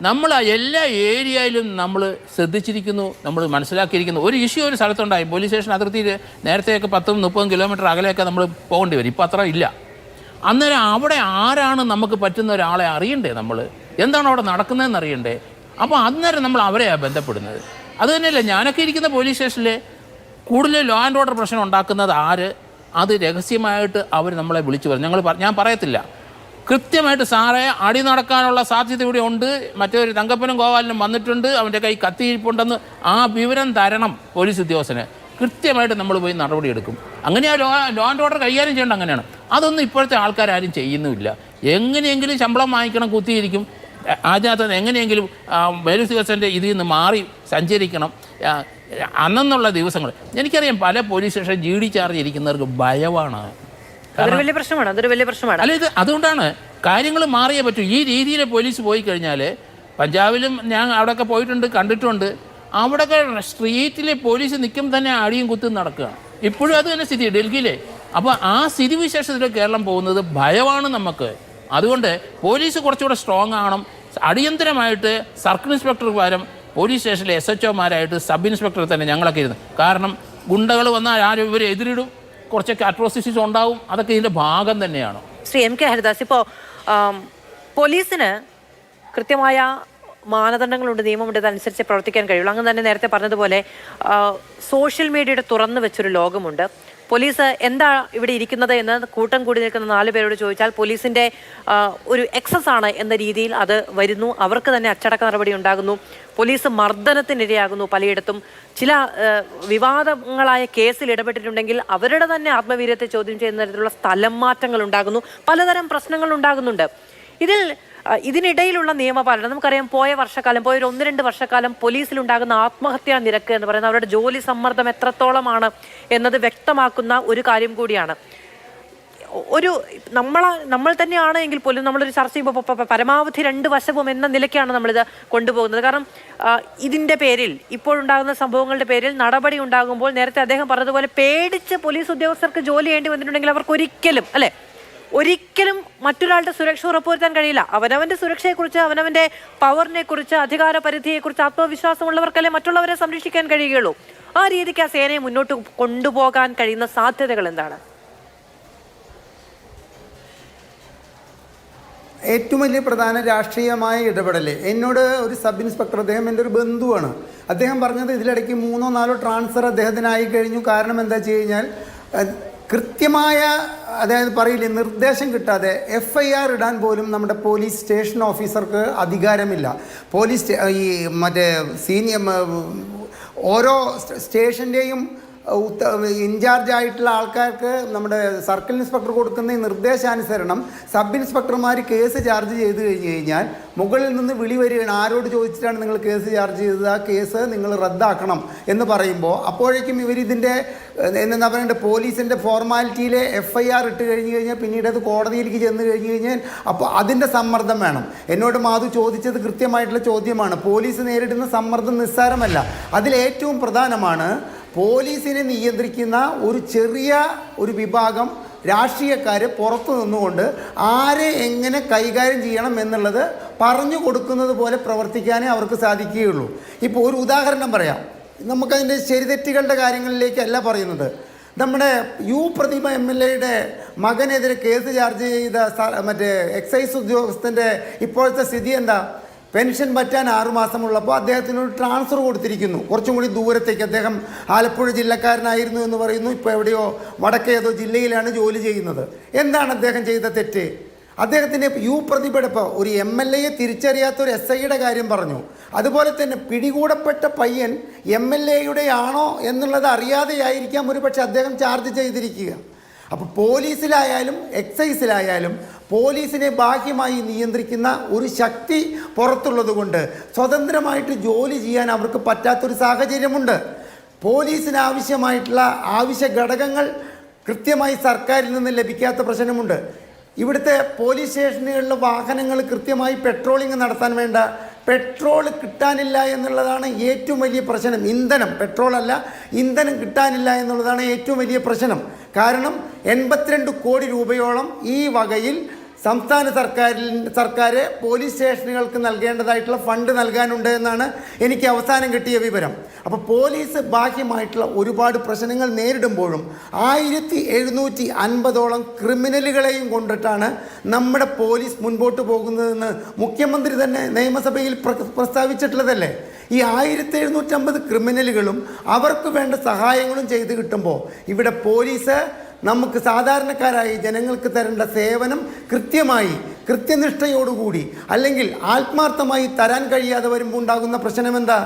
Speaker 3: നമ്മൾ എല്ലാ ഏരിയയിലും നമ്മൾ ശ്രദ്ധിച്ചിരിക്കുന്നു, നമ്മൾ മനസ്സിലാക്കിയിരിക്കുന്നു. ഒരു ഇഷ്യൂ ഒരു സ്ഥലത്തുണ്ടായി, പോലീസ് സ്റ്റേഷൻ അതിർത്തിയിൽ നേരത്തെയൊക്കെ 10-30 കിലോമീറ്റർ അകലെയൊക്കെ നമ്മൾ പോകേണ്ടി വരും, ഇപ്പോൾ അത്ര ഇല്ല. അന്നേരം അവിടെ ആരാണ് നമുക്ക് പറ്റുന്ന ഒരാളെ അറിയണ്ടേ, നമ്മൾ എന്താണ് അവിടെ നടക്കുന്നതെന്ന് അറിയണ്ടേ. അപ്പോൾ അന്നേരം നമ്മൾ അവരെയാണ് ബന്ധപ്പെടുന്നത്. അത് തന്നെയല്ലേ ഞാനൊക്കെ ഇരിക്കുന്ന പോലീസ് സ്റ്റേഷനിൽ കൂടുതൽ ലോ ആൻഡ് ഓർഡർ പ്രശ്നം ഉണ്ടാക്കുന്നത് ആര്, അത് രഹസ്യമായിട്ട് അവർ നമ്മളെ വിളിച്ചു പറയും. ഞാൻ പറയത്തില്ല, കൃത്യമായിട്ട് സാറേ അടി നടക്കാനുള്ള സാധ്യത ഇവിടെ ഉണ്ട്, മറ്റൊരു തങ്കപ്പനും ഗോപാലനും വന്നിട്ടുണ്ട്, അവൻ്റെ കൈ കത്തിയിരിപ്പുണ്ടെന്ന് ആ വിവരം തരണം പോലീസ് ഉദ്യോഗസ്ഥന്. കൃത്യമായിട്ട് നമ്മൾ പോയി നടപടിയെടുക്കും. അങ്ങനെയാ ലോ ആൻഡ് ഓർഡർ കൈകാര്യം ചെയ്യേണ്ട അങ്ങനെയാണ്. അതൊന്നും ഇപ്പോഴത്തെ ആൾക്കാരും ചെയ്യുന്നുമില്ല. എങ്ങനെയെങ്കിലും ശമ്പളം വാങ്ങിക്കണം, കുത്തിയിരിക്കും, അതിനകത്ത് എങ്ങനെയെങ്കിലും പോലീസ് ഉദ്യോഗസ്ഥൻ്റെ ഇതിൽ നിന്ന് മാറി സഞ്ചരിക്കണം. അന്നുള്ള ദിവസങ്ങൾ എനിക്കറിയാം പല പോലീസ് സ്റ്റേഷൻ GD ചാർജ് ഇരിക്കുന്നവർക്ക് ഭയമാണ്.
Speaker 1: അതൊരു വലിയ പ്രശ്നമാണ്.
Speaker 3: അല്ല, ഇത് അതുകൊണ്ടാണ് കാര്യങ്ങൾ മാറിയേ പറ്റൂ. ഈ രീതിയിൽ പോലീസ് പോയി കഴിഞ്ഞാൽ, പഞ്ചാബിലും ഞാൻ അവിടെയൊക്കെ പോയിട്ടുണ്ട്, കണ്ടിട്ടുണ്ട്, അവിടെയൊക്കെ സ്ട്രീറ്റിൽ പോലീസ് നിൽക്കും തന്നെ അടിയും കുത്തും നടക്കുകയാണ്. ഇപ്പോഴും അത് തന്നെ സ്ഥിതി ഡൽഹിയിലെ. അപ്പോൾ ആ സ്ഥിതിവിശേഷത്തിൽ കേരളം പോകുന്നത് ഭയമാണ് നമുക്ക്. അതുകൊണ്ട് പോലീസ് കുറച്ചുകൂടെ സ്ട്രോങ് ആവണം. അടിയന്തരമായിട്ട് സർക്കിൾ ഇൻസ്പെക്ടർ പകരം പോലീസ് സ്റ്റേഷനിലെ SHOമാരായിട്ട് സബ് ഇൻസ്പെക്ടർ തന്നെ ഞങ്ങളൊക്കെ ഇരുന്നു. കാരണം ഗുണ്ടകൾ വന്നാൽ ആരും ഇവരെ എതിരിടും, കുറച്ചൊക്കെ അട്രോസിറ്റീസ് ഉണ്ടാവും, അതൊക്കെ ഇതിൻ്റെ ഭാഗം തന്നെയാണ്.
Speaker 1: ശ്രീ MK ഹരിദാസ്, ഇപ്പോൾ പോലീസിന് കൃത്യമായ മാനദണ്ഡങ്ങളുണ്ട്, നിയമമുണ്ട്, ഇതനുസരിച്ച് പ്രവർത്തിക്കാൻ കഴിയുള്ളൂ. അങ്ങനെ തന്നെ നേരത്തെ പറഞ്ഞതുപോലെ സോഷ്യൽ മീഡിയയുടെ തുറന്നു വെച്ചൊരു ലോകമുണ്ട്. പോലീസ് എന്താ ഇവിടെ ഇരിക്കുന്നത് എന്ന് കൂട്ടം കൂടി നിൽക്കുന്ന 4 പേരോട് ചോദിച്ചാൽ പോലീസിൻ്റെ ഒരു എക്സസ് ആണ് എന്ന രീതിയിൽ അത് വരുന്നു. അവർക്ക് തന്നെ അച്ചടക്ക നടപടി ഉണ്ടാകുന്നു. പോലീസ് മർദ്ദനത്തിനിരയാകുന്നു പലയിടത്തും. ചില വിവാദങ്ങളായ കേസിൽ ഇടപെട്ടിട്ടുണ്ടെങ്കിൽ അവരുടെ തന്നെ ആത്മവീര്യത്തെ ചോദ്യം ചെയ്യുന്ന തരത്തിലുള്ള സ്ഥലം മാറ്റങ്ങൾ ഉണ്ടാകുന്നു. പലതരം പ്രശ്നങ്ങൾ ഉണ്ടാകുന്നുണ്ട്. ഇതിനിടയിലുള്ള നിയമപാലനം നമുക്കറിയാം. പോയ ഒരു 1-2 വർഷക്കാലം പോലീസിലുണ്ടാകുന്ന ആത്മഹത്യാ നിരക്ക് എന്ന് പറയുന്നത് അവരുടെ ജോലി സമ്മർദ്ദം എത്രത്തോളമാണ് എന്നത് വ്യക്തമാക്കുന്ന ഒരു കാര്യം കൂടിയാണ്. നമ്മൾ തന്നെയാണ് എങ്കിൽ പോലും നമ്മളൊരു ചർച്ച ചെയ്യുമ്പോൾ പരമാവധി 2 വശവും എന്ന നിലയ്ക്കാണ് നമ്മളിത് കൊണ്ടുപോകുന്നത്. കാരണം ഇതിൻ്റെ പേരിൽ ഇപ്പോഴുണ്ടാകുന്ന സംഭവങ്ങളുടെ പേരിൽ നടപടി ഉണ്ടാകുമ്പോൾ നേരത്തെ അദ്ദേഹം പറഞ്ഞതുപോലെ പേടിച്ച് പോലീസ് ഉദ്യോഗസ്ഥർക്ക് ജോലി ചെയ്യേണ്ടി വന്നിട്ടുണ്ടെങ്കിൽ അവർക്ക് ഒരിക്കലും മറ്റൊരാളുടെ സുരക്ഷ ഉറപ്പുവരുത്താൻ കഴിയില്ല. അവനവന്റെ സുരക്ഷയെക്കുറിച്ച്, അവനവന്റെ പവറിനെ കുറിച്ച്, അധികാര പരിധിയെക്കുറിച്ച് ആത്മവിശ്വാസമുള്ളവർക്കല്ലേ മറ്റുള്ളവരെ സംരക്ഷിക്കാൻ കഴിയുകയുള്ളൂ. ആ രീതിക്ക് ആ സേനയെ മുന്നോട്ട് കൊണ്ടുപോകാൻ കഴിയുന്ന സാധ്യതകൾ എന്താണ്?
Speaker 4: ഏറ്റവും വലിയ പ്രധാന രാഷ്ട്രീയമായ ഇടപെടൽ എന്നോട് ഒരു സബ് ഇൻസ്പെക്ടർ, അദ്ദേഹം എൻ്റെ ഒരു ബന്ധുവാണ്, അദ്ദേഹം പറഞ്ഞത് ഇതിലിടയ്ക്ക് 3-4 ട്രാൻസ്ഫർ അദ്ദേഹത്തിനായി കഴിഞ്ഞു. കാരണം എന്താ വെച്ച് കഴിഞ്ഞാൽ കൃത്യമായ, അതായത് പറയില്ലേ, നിർദ്ദേശം കിട്ടാതെ FIR ഇടാൻ പോലും നമ്മുടെ പോലീസ് സ്റ്റേഷൻ ഓഫീസർക്ക് അധികാരമില്ല. ഓരോ സ്റ്റേഷൻ്റെയും ഇൻചാർജ് ആയിട്ടുള്ള ആൾക്കാർക്ക് നമ്മുടെ സർക്കിൾ ഇൻസ്പെക്ടർ കൊടുക്കുന്ന ഈ നിർദ്ദേശാനുസരണം സബ് ഇൻസ്പെക്ടർമാർ കേസ് ചാർജ് ചെയ്ത് കഴിഞ്ഞാൽ മുകളിൽ നിന്ന് വിളി വരികയാണ്. ആരോട് ചോദിച്ചിട്ടാണ് നിങ്ങൾ കേസ് ചാർജ് ചെയ്തത്, ആ കേസ് നിങ്ങൾ റദ്ദാക്കണം എന്ന് പറയുമ്പോൾ അപ്പോഴേക്കും ഇവരിതിൻ്റെ എന്താ പറയേണ്ടത്, പോലീസിൻ്റെ ഫോർമാലിറ്റിയിലെ FIR ഇട്ട് കഴിഞ്ഞ് കഴിഞ്ഞാൽ പിന്നീട് അത് കോടതിയിലേക്ക് ചെന്ന് കഴിഞ്ഞ് കഴിഞ്ഞാൽ അപ്പോൾ അതിൻ്റെ സമ്മർദ്ദം വേണം. എന്നോട് മാധു ചോദിച്ചത് കൃത്യമായിട്ടുള്ള ചോദ്യമാണ്. പോലീസ് നേരിടുന്ന സമ്മർദ്ദം നിസ്സാരമല്ല. അതിലേറ്റവും പ്രധാനമാണ് പോലീസിനെ നിയന്ത്രിക്കുന്ന ഒരു വിഭാഗം രാഷ്ട്രീയക്കാർ പുറത്തു നിന്നുകൊണ്ട് ആരെ എങ്ങനെ കൈകാര്യം ചെയ്യണം എന്നുള്ളത് പറഞ്ഞു കൊടുക്കുന്നത് പോലെ പ്രവർത്തിക്കാനേ അവർക്ക് സാധിക്കുകയുള്ളൂ. ഇപ്പോൾ ഒരു ഉദാഹരണം പറയാം. നമുക്കതിൻ്റെ ശരിതെറ്റുകളുടെ കാര്യങ്ങളിലേക്കല്ല പറയുന്നത്. നമ്മുടെ പ്രതിഭ MLAയുടെ മകനെതിരെ കേസ് ചാർജ് ചെയ്ത എക്സൈസ് ഉദ്യോഗസ്ഥൻ്റെ ഇപ്പോഴത്തെ സ്ഥിതി എന്താ? പെൻഷൻ പറ്റാൻ 6 മാസമുള്ളപ്പോൾ അദ്ദേഹത്തിനൊരു ട്രാൻസ്ഫർ കൊടുത്തിരിക്കുന്നു, കുറച്ചും കൂടി ദൂരത്തേക്ക്. അദ്ദേഹം ആലപ്പുഴ ജില്ലക്കാരനായിരുന്നു എന്ന് പറയുന്നു, ഇപ്പോൾ എവിടെയോ വടക്കേ ഏതോ ജില്ലയിലാണ് ജോലി ചെയ്യുന്നത്. എന്താണ് അദ്ദേഹം ചെയ്ത തെറ്റ്? അദ്ദേഹത്തിൻ്റെ പ്രതിഭയുടെ ഇപ്പോൾ ഒരു MLAയെ തിരിച്ചറിയാത്ത ഒരു SIയുടെ കാര്യം പറഞ്ഞു. അതുപോലെ തന്നെ പിടികൂടപ്പെട്ട പയ്യൻ MLAയുടെ ആണോ എന്നുള്ളത് അറിയാതെയായിരിക്കാം ഒരു പക്ഷേ അദ്ദേഹം ചാർജ് ചെയ്തിരിക്കുക. അപ്പോൾ പോലീസിലായാലും എക്സൈസിലായാലും പോലീസിനെ ബാഹ്യമായി നിയന്ത്രിക്കുന്ന ഒരു ശക്തി പുറത്തുള്ളത് കൊണ്ട് സ്വതന്ത്രമായിട്ട് ജോലി ചെയ്യാൻ അവർക്ക് പറ്റാത്തൊരു സാഹചര്യമുണ്ട്. പോലീസിന് ആവശ്യമായിട്ടുള്ള ആവശ്യ ഘടകങ്ങൾ കൃത്യമായി സർക്കാരിൽ നിന്ന് ലഭിക്കാത്ത പ്രശ്നമുണ്ട്. ഇവിടുത്തെ പോലീസ് സ്റ്റേഷനുകളിലെ വാഹനങ്ങൾ കൃത്യമായി പെട്രോളിംഗ് നടത്താൻ വേണ്ട പെട്രോൾ കിട്ടാനില്ല എന്നുള്ളതാണ് ഏറ്റവും വലിയ പ്രശ്നം. ഇന്ധനം കിട്ടാനില്ല എന്നുള്ളതാണ് ഏറ്റവും വലിയ പ്രശ്നം. കാരണം 82 കോടി രൂപയോളം ഈ വകയിൽ സംസ്ഥാന സർക്കാർ പോലീസ് സ്റ്റേഷനുകൾക്ക് നൽകേണ്ടതായിട്ടുള്ള ഫണ്ട് നൽകാനുണ്ട് എന്നാണ് എനിക്ക് അവസാനം കിട്ടിയ വിവരം. അപ്പോൾ പോലീസ് ബാഹ്യമായിട്ടുള്ള ഒരുപാട് പ്രശ്നങ്ങൾ നേരിടുമ്പോഴും 1750ഓളം ക്രിമിനലുകളെയും കൊണ്ടിട്ടാണ് നമ്മുടെ പോലീസ് മുൻപോട്ട് പോകുന്നതെന്ന് മുഖ്യമന്ത്രി തന്നെ നിയമസഭയിൽ പ്രസ്താവിച്ചിട്ടുള്ളതല്ലേ. ഈ 1750 ക്രിമിനലുകളും അവർക്ക് വേണ്ട സഹായങ്ങളും ചെയ്ത് കിട്ടുമ്പോൾ ഇവിടെ പോലീസ് നമുക്ക് സാധാരണക്കാരായി ജനങ്ങൾക്ക് തരേണ്ട സേവനം കൃത്യമായി കൃത്യനിഷ്ഠയോടുകൂടി അല്ലെങ്കിൽ ആത്മാർത്ഥമായി തരാൻ കഴിയാതെ വരുമ്പോൾ ഉണ്ടാകുന്ന പ്രശ്നം എന്താ?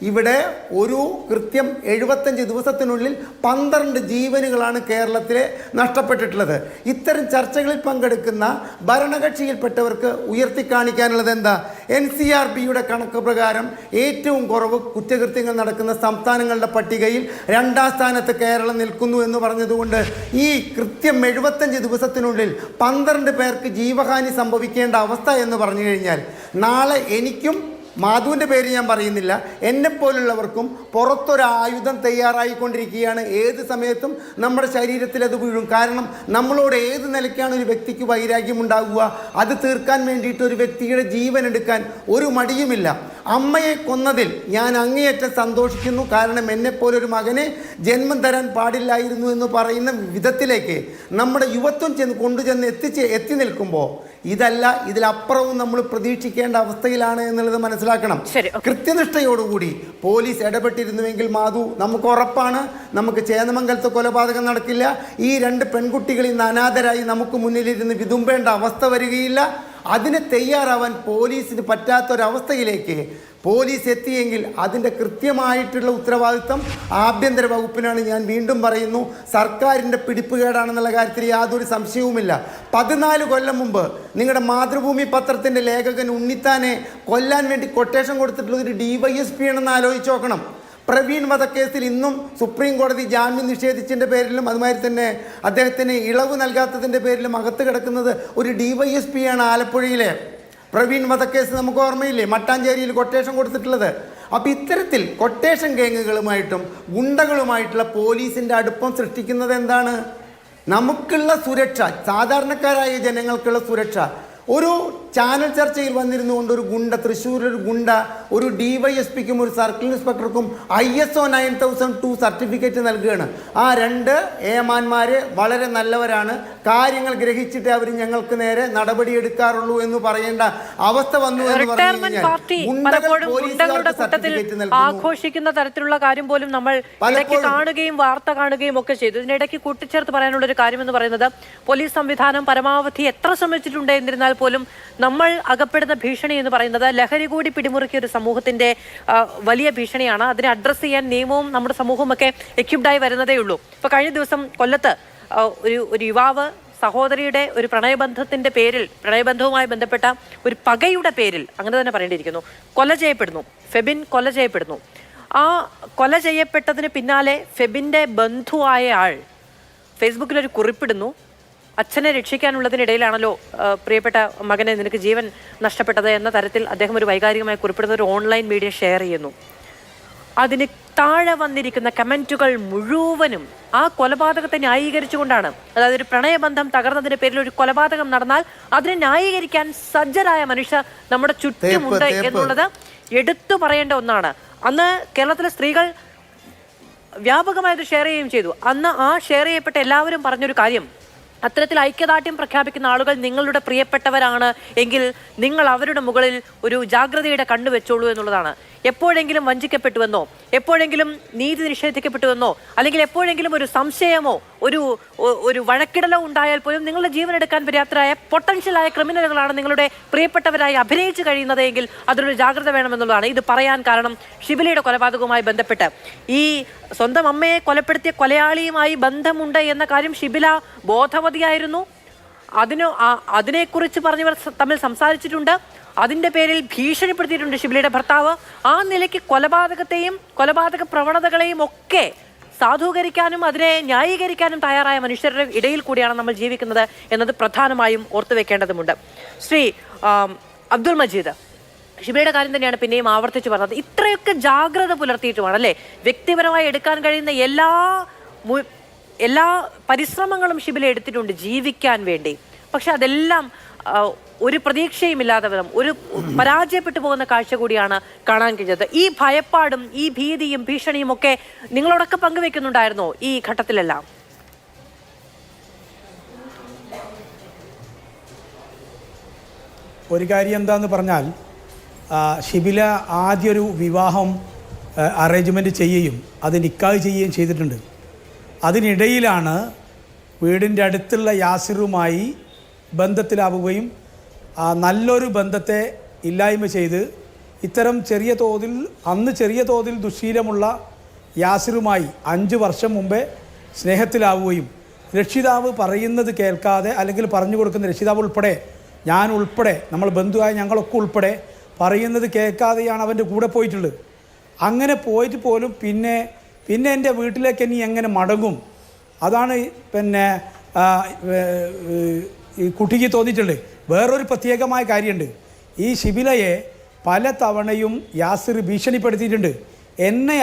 Speaker 4: ഇവിടെ ഒരു കൃത്യം 75 ദിവസത്തിനുള്ളിൽ 12 ജീവനുകളാണ് കേരളത്തിലെ നഷ്ടപ്പെട്ടിട്ടുള്ളത്. ഇത്തരം ചർച്ചകളിൽ പങ്കെടുക്കുന്ന ഭരണകക്ഷിയിൽപ്പെട്ടവർക്ക് ഉയർത്തിക്കാണിക്കാനുള്ളത് എന്താ? NCRBയുടെ കണക്ക് പ്രകാരം ഏറ്റവും കുറവ് കുറ്റകൃത്യങ്ങൾ നടക്കുന്ന സംസ്ഥാനങ്ങളുടെ പട്ടികയിൽ 2ാം സ്ഥാനത്ത് കേരളം നിൽക്കുന്നു എന്ന് പറഞ്ഞതുകൊണ്ട് ഈ കൃത്യം 75 ദിവസത്തിനുള്ളിൽ 12 പേർക്ക് ജീവഹാനി സംഭവിക്കേണ്ട അവസ്ഥ എന്ന് പറഞ്ഞു കഴിഞ്ഞാൽ നാളെ എനിക്കും, മാധുവിൻ്റെ പേര് ഞാൻ പറയുന്നില്ല, എന്നെപ്പോലുള്ളവർക്കും പുറത്തൊരായുധം തയ്യാറായിക്കൊണ്ടിരിക്കുകയാണ്. ഏത് സമയത്തും നമ്മുടെ ശരീരത്തിൽ അത് വീഴും. കാരണം നമ്മളോട് ഏത് നിലയ്ക്കാണ് ഒരു വ്യക്തിക്ക് വൈരാഗ്യം ഉണ്ടാകുക, അത് തീർക്കാൻ വേണ്ടിയിട്ട് ഒരു വ്യക്തിയുടെ ജീവൻ എടുക്കാൻ ഒരു മടിയുമില്ല. അമ്മയെ കൊന്നതിൽ ഞാൻ അങ്ങേയറ്റം സന്തോഷിക്കുന്നു. കാരണം എന്നെപ്പോലൊരു മകനെ ജന്മം തരാൻ പാടില്ലായിരുന്നു എന്ന് പറയുന്ന വിധത്തിലേക്ക് നമ്മുടെ യുവത്വം കൊണ്ടുചെന്ന് എത്തി നിൽക്കുമ്പോൾ ഇതല്ല, ഇതിലപ്പുറവും നമ്മൾ പ്രതീക്ഷിക്കേണ്ട അവസ്ഥയിലാണ് എന്നുള്ളത് മനസ്സിലാക്കണം. കൃത്യനിഷ്ഠയോടുകൂടി പോലീസ് ഇടപെട്ടിരുന്നുവെങ്കിൽ മാധു, നമുക്ക് ഉറപ്പാണ് നമുക്ക് ചേന്നമംഗലത്തെ കൊലപാതകം നടക്കില്ല. ഈ 2 പെൺകുട്ടികൾ ഇന്ന് അനാഥരായി നമുക്ക് മുന്നിലിരുന്ന് വിതുമ്പേണ്ട അവസ്ഥ വരികയില്ല. അതിന് തയ്യാറാവാൻ പോലീസിന് പറ്റാത്തൊരവസ്ഥയിലേക്ക് പോലീസ് എത്തിയെങ്കിൽ അതിൻ്റെ കൃത്യമായിട്ടുള്ള ഉത്തരവാദിത്വം ആഭ്യന്തര വകുപ്പിനാണ്. ഞാൻ വീണ്ടും പറയുന്നു, സർക്കാരിൻ്റെ പിടിപ്പുകേടാണെന്നുള്ള കാര്യത്തിൽ യാതൊരു സംശയവുമില്ല. 14 കൊല്ലം മുമ്പ് നിങ്ങളുടെ മാതൃഭൂമി പത്രത്തിൻ്റെ ലേഖകൻ ഉണ്ണിത്താനെ കൊല്ലാൻ വേണ്ടി കൊട്ടേഷൻ കൊടുത്തിട്ടുള്ള ഒരു DYSP ആണെന്ന് ആലോചിച്ച് നോക്കണം. പ്രവീൺ വധക്കേസിൽ ഇന്നും സുപ്രീം കോടതി ജാമ്യം നിഷേധിച്ചതിൻ്റെ പേരിലും അതുമാതിരി തന്നെ അദ്ദേഹത്തിന് ഇളവ് നൽകാത്തതിൻ്റെ പേരിലും അകത്ത് കിടക്കുന്നത് ഒരു DYSP ആണ്. ആലപ്പുഴയിലെ പ്രവീൺ വധക്കേസ് നമുക്ക് ഓർമ്മയില്ലേ, മട്ടാഞ്ചേരിയിൽ കൊട്ടേഷൻ കൊടുത്തിട്ടുള്ളത്. അപ്പോൾ ഇത്തരത്തിൽ കൊട്ടേഷൻ ഗാങ്ങുകളുമായിട്ടും ഗുണ്ടകളുമായിട്ടുള്ള പോലീസിൻ്റെ അടുപ്പം സൃഷ്ടിക്കുന്നത് എന്താണ്? നമുക്കുള്ള സുരക്ഷ, സാധാരണക്കാരായ ജനങ്ങൾക്കുള്ള സുരക്ഷ. ഒരു ചാനൽ ചർച്ചയിൽ വന്നിരുന്നു കൊണ്ട് ഒരു ഗുണ്ട, തൃശ്ശൂരൊരു ഗുണ്ട ഒരു DYSPക്കും ഒരു സർക്കിൾ ഇൻസ്പെക്ടർക്കും ISO 9002 സർട്ടിഫിക്കറ്റ് നൽകുകയാണ്. ആ 2 ഏമാന്മാർ വളരെ നല്ലവരാണ്, കാര്യങ്ങൾ ഗ്രഹിച്ചിട്ട് അവർ ഞങ്ങൾക്ക് നേരെ നടപടിയെടുക്കാറുള്ളൂ എന്ന് പറയേണ്ട അവസ്ഥ വന്നു എന്ന് പറഞ്ഞു കഴിഞ്ഞാൽ
Speaker 1: ആഘോഷിക്കുന്ന തരത്തിലുള്ള കാര്യം പോലും നമ്മൾ ഇടയ്ക്ക് കാണുകയും വാർത്ത കാണുകയും ഒക്കെ ചെയ്തു. ഇതിനിടയ്ക്ക് കൂട്ടിച്ചേർത്ത് പറയാനുള്ള ഒരു കാര്യം എന്ന് പറയുന്നത്, പോലീസ് സംവിധാനം പരമാവധി എത്ര ശ്രമിച്ചിട്ടുണ്ട് എന്നിരുന്നാൽ പോലും നമ്മൾ അകപ്പെടുന്ന ഭീഷണി എന്ന് പറയുന്നത് ലഹരി കൂടി പിടിമുറുക്കിയ ഒരു സമൂഹത്തിന്റെ വലിയ ഭീഷണിയാണ്. അതിനെ അഡ്രസ്സ് ചെയ്യാൻ നിയമവും നമ്മുടെ സമൂഹവും ഒക്കെ എക്യുപ്ഡായി വരുന്നതേ ഉള്ളൂ. ഇപ്പൊ കഴിഞ്ഞ ദിവസം കൊല്ലത്ത് ഒരു യുവാവ് സഹോദരിയുടെ ഒരു പ്രണയബന്ധത്തിന്റെ പേരിൽ, പ്രണയബന്ധവുമായി ബന്ധപ്പെട്ട ഒരു പകയുടെ പേരിൽ, അങ്ങനെ തന്നെ പറയേണ്ടിയിരിക്കുന്നു, കൊല ചെയ്യപ്പെടുന്നു. ഫെബിൻ കൊല ചെയ്യപ്പെടുന്നു. ആ കൊല ചെയ്യപ്പെട്ടതിന് പിന്നാലെ ഫെബിന്റെ ബന്ധുവായ ആൾ ഫേസ്ബുക്കിലൊരു കുറിപ്പിടുന്നു. അച്ഛനെ രക്ഷിക്കാനുള്ളതിനിടയിലാണല്ലോ പ്രിയപ്പെട്ട മകനെ നിനക്ക് ജീവൻ നഷ്ടപ്പെട്ടത് എന്ന തരത്തിൽ അദ്ദേഹം ഒരു വൈകാരികമായി കുറിപ്പിടുന്ന ഒരു ഓൺലൈൻ മീഡിയ ഷെയർ ചെയ്യുന്നു. അതിന് താഴെ വന്നിരിക്കുന്ന കമൻറ്റുകൾ മുഴുവനും ആ കൊലപാതകത്തെ ന്യായീകരിച്ചുകൊണ്ടാണ്. അതായത് ഒരു പ്രണയബന്ധം തകർന്നതിന്റെ പേരിൽ ഒരു കൊലപാതകം നടന്നാൽ അതിനെ ന്യായീകരിക്കാൻ സജ്ജരായ മനുഷ്യർ നമ്മുടെ ചുറ്റുമുണ്ട് എന്നുള്ളത് എടുത്തു പറയേണ്ട ഒന്നാണ്. അന്ന് കേരളത്തിലെ സ്ത്രീകൾ വ്യാപകമായത് ഷെയർ ചെയ്യുകയും ചെയ്തു. അന്ന് ആ ഷെയർ ചെയ്യപ്പെട്ട എല്ലാവരും പറഞ്ഞൊരു കാര്യം, അത്തരത്തിൽ ഐക്യദാർഢ്യം പ്രഖ്യാപിക്കുന്ന ആളുകൾ നിങ്ങളുടെ പ്രിയപ്പെട്ടവരാണ് എങ്കിൽ നിങ്ങൾ അവരുടെ മുകളിൽ ഒരു ജാഗ്രതയുടെ കണ്ണു വെച്ചോളൂ എന്നുള്ളതാണ്. എപ്പോഴെങ്കിലും വഞ്ചിക്കപ്പെട്ടുവെന്നോ, എപ്പോഴെങ്കിലും നീതി നിഷേധിക്കപ്പെട്ടുവെന്നോ, അല്ലെങ്കിൽ എപ്പോഴെങ്കിലും ഒരു സംശയമോ ഒരു വഴക്കിടലോ ഉണ്ടായാൽ പോലും നിങ്ങളുടെ ജീവനെടുക്കാൻ പര്യാപ്തരായ പൊട്ടൻഷ്യലായ ക്രിമിനലുകളാണ് നിങ്ങളുടെ പ്രിയപ്പെട്ടവരായി അഭിനയിച്ചു കഴിയുന്നതെങ്കിൽ അതിലൊരു ജാഗ്രത വേണമെന്നുള്ളതാണ്. ഇത് പറയാൻ കാരണം ഷിബിലയുടെ കൊലപാതകവുമായി ബന്ധപ്പെട്ട് ഈ സ്വന്തം അമ്മയെ കൊലപ്പെടുത്തിയ കൊലയാളിയുമായി ബന്ധമുണ്ട് എന്ന കാര്യം ഷിബില ബോധവതിയായിരുന്നു. അതിനെക്കുറിച്ച് പറഞ്ഞവർ തമ്മിൽ സംസാരിച്ചിട്ടുണ്ട്. അതിൻ്റെ പേരിൽ ഭീഷണിപ്പെടുത്തിയിട്ടുണ്ട് ഷിബിലയുടെ ഭർത്താവ്. ആ നിലയ്ക്ക് കൊലപാതകത്തെയും കൊലപാതക പ്രവണതകളെയും ഒക്കെ സാധൂകരിക്കാനും അതിനെ ന്യായീകരിക്കാനും തയ്യാറായ മനുഷ്യരുടെ ഇടയിൽ കൂടിയാണ് നമ്മൾ ജീവിക്കുന്നത് എന്നത് പ്രധാനമായും ഓർത്തുവെക്കേണ്ടതുണ്ട്. ശ്രീ അബ്ദുൾ മജീദ്, ഷിബിലയുടെ കാര്യം തന്നെയാണ് പിന്നെയും ആവർത്തിച്ച് പറഞ്ഞത്. ഇത്രയൊക്കെ ജാഗ്രത പുലർത്തിയിട്ടുമാണ് അല്ലേ വ്യക്തിപരമായി എടുക്കാൻ കഴിയുന്ന എല്ലാ പരിശ്രമങ്ങളും ഷിബില എടുത്തിട്ടുണ്ട് ജീവിക്കാൻ വേണ്ടി. പക്ഷെ അതെല്ലാം ഒരു പ്രതീക്ഷയുമില്ലാതെ വിധം ഒരു പരാജയപ്പെട്ടു പോകുന്ന കാഴ്ച കൂടിയാണ് കാണാൻ കഴിഞ്ഞത്. ഈ ഭയപ്പാടും ഈ ഭീതിയും ഭീഷണിയും ഒക്കെ നിങ്ങളോടൊക്കെ പങ്കുവെക്കുന്നുണ്ടായിരുന്നോ ഈ ഘട്ടത്തിലെല്ലാം?
Speaker 5: ഒരു കാര്യം എന്താന്ന് പറഞ്ഞാൽ, ഷിബില ആദ്യമൊരു വിവാഹം അറേഞ്ച്മെൻറ്റ് ചെയ്യുകയും അത് നിക്കാഹ് ചെയ്യുകയും ചെയ്തിട്ടുണ്ട്. അതിനിടയിലാണ് വീടിൻ്റെ അടുത്തുള്ള യാസിറുമായി ബന്ധത്തിലാവുകയും നല്ലൊരു ബന്ധത്തെ ഇല്ലായ്മ ചെയ്ത് ഇത്തരം ചെറിയ തോതിൽ ദുശ്ശീലമുള്ള യാസിറുമായി 5 വർഷം മുമ്പേ സ്നേഹത്തിലാവുകയും രക്ഷിതാവ് പറയുന്നത് കേൾക്കാതെ, അല്ലെങ്കിൽ പറഞ്ഞു കൊടുക്കുന്ന രക്ഷിതാവ് ഉൾപ്പെടെ, ഞാൻ ഉൾപ്പെടെ, നമ്മൾ ബന്ധുവായ ഞങ്ങളൊക്കെ ഉൾപ്പെടെ പറയുന്നത് കേൾക്കാതെയാണ് അവൻ്റെ കൂടെ പോയിട്ടുള്ളത്. അങ്ങനെ പോയിട്ട് പോലും പിന്നെ എൻ്റെ വീട്ടിലേക്ക് ഇനി എങ്ങനെ മടങ്ങും, അതാണ് പിന്നെ ഈ കുട്ടിക്ക് തോന്നിയിട്ടുള്ളത്. വേറൊരു പ്രത്യേകമായ കാര്യമുണ്ട്. ഈ ഷിബിലയെ പല തവണയും യാസിർ ഭീഷണിപ്പെടുത്തിയിട്ടുണ്ട്. എന്നെ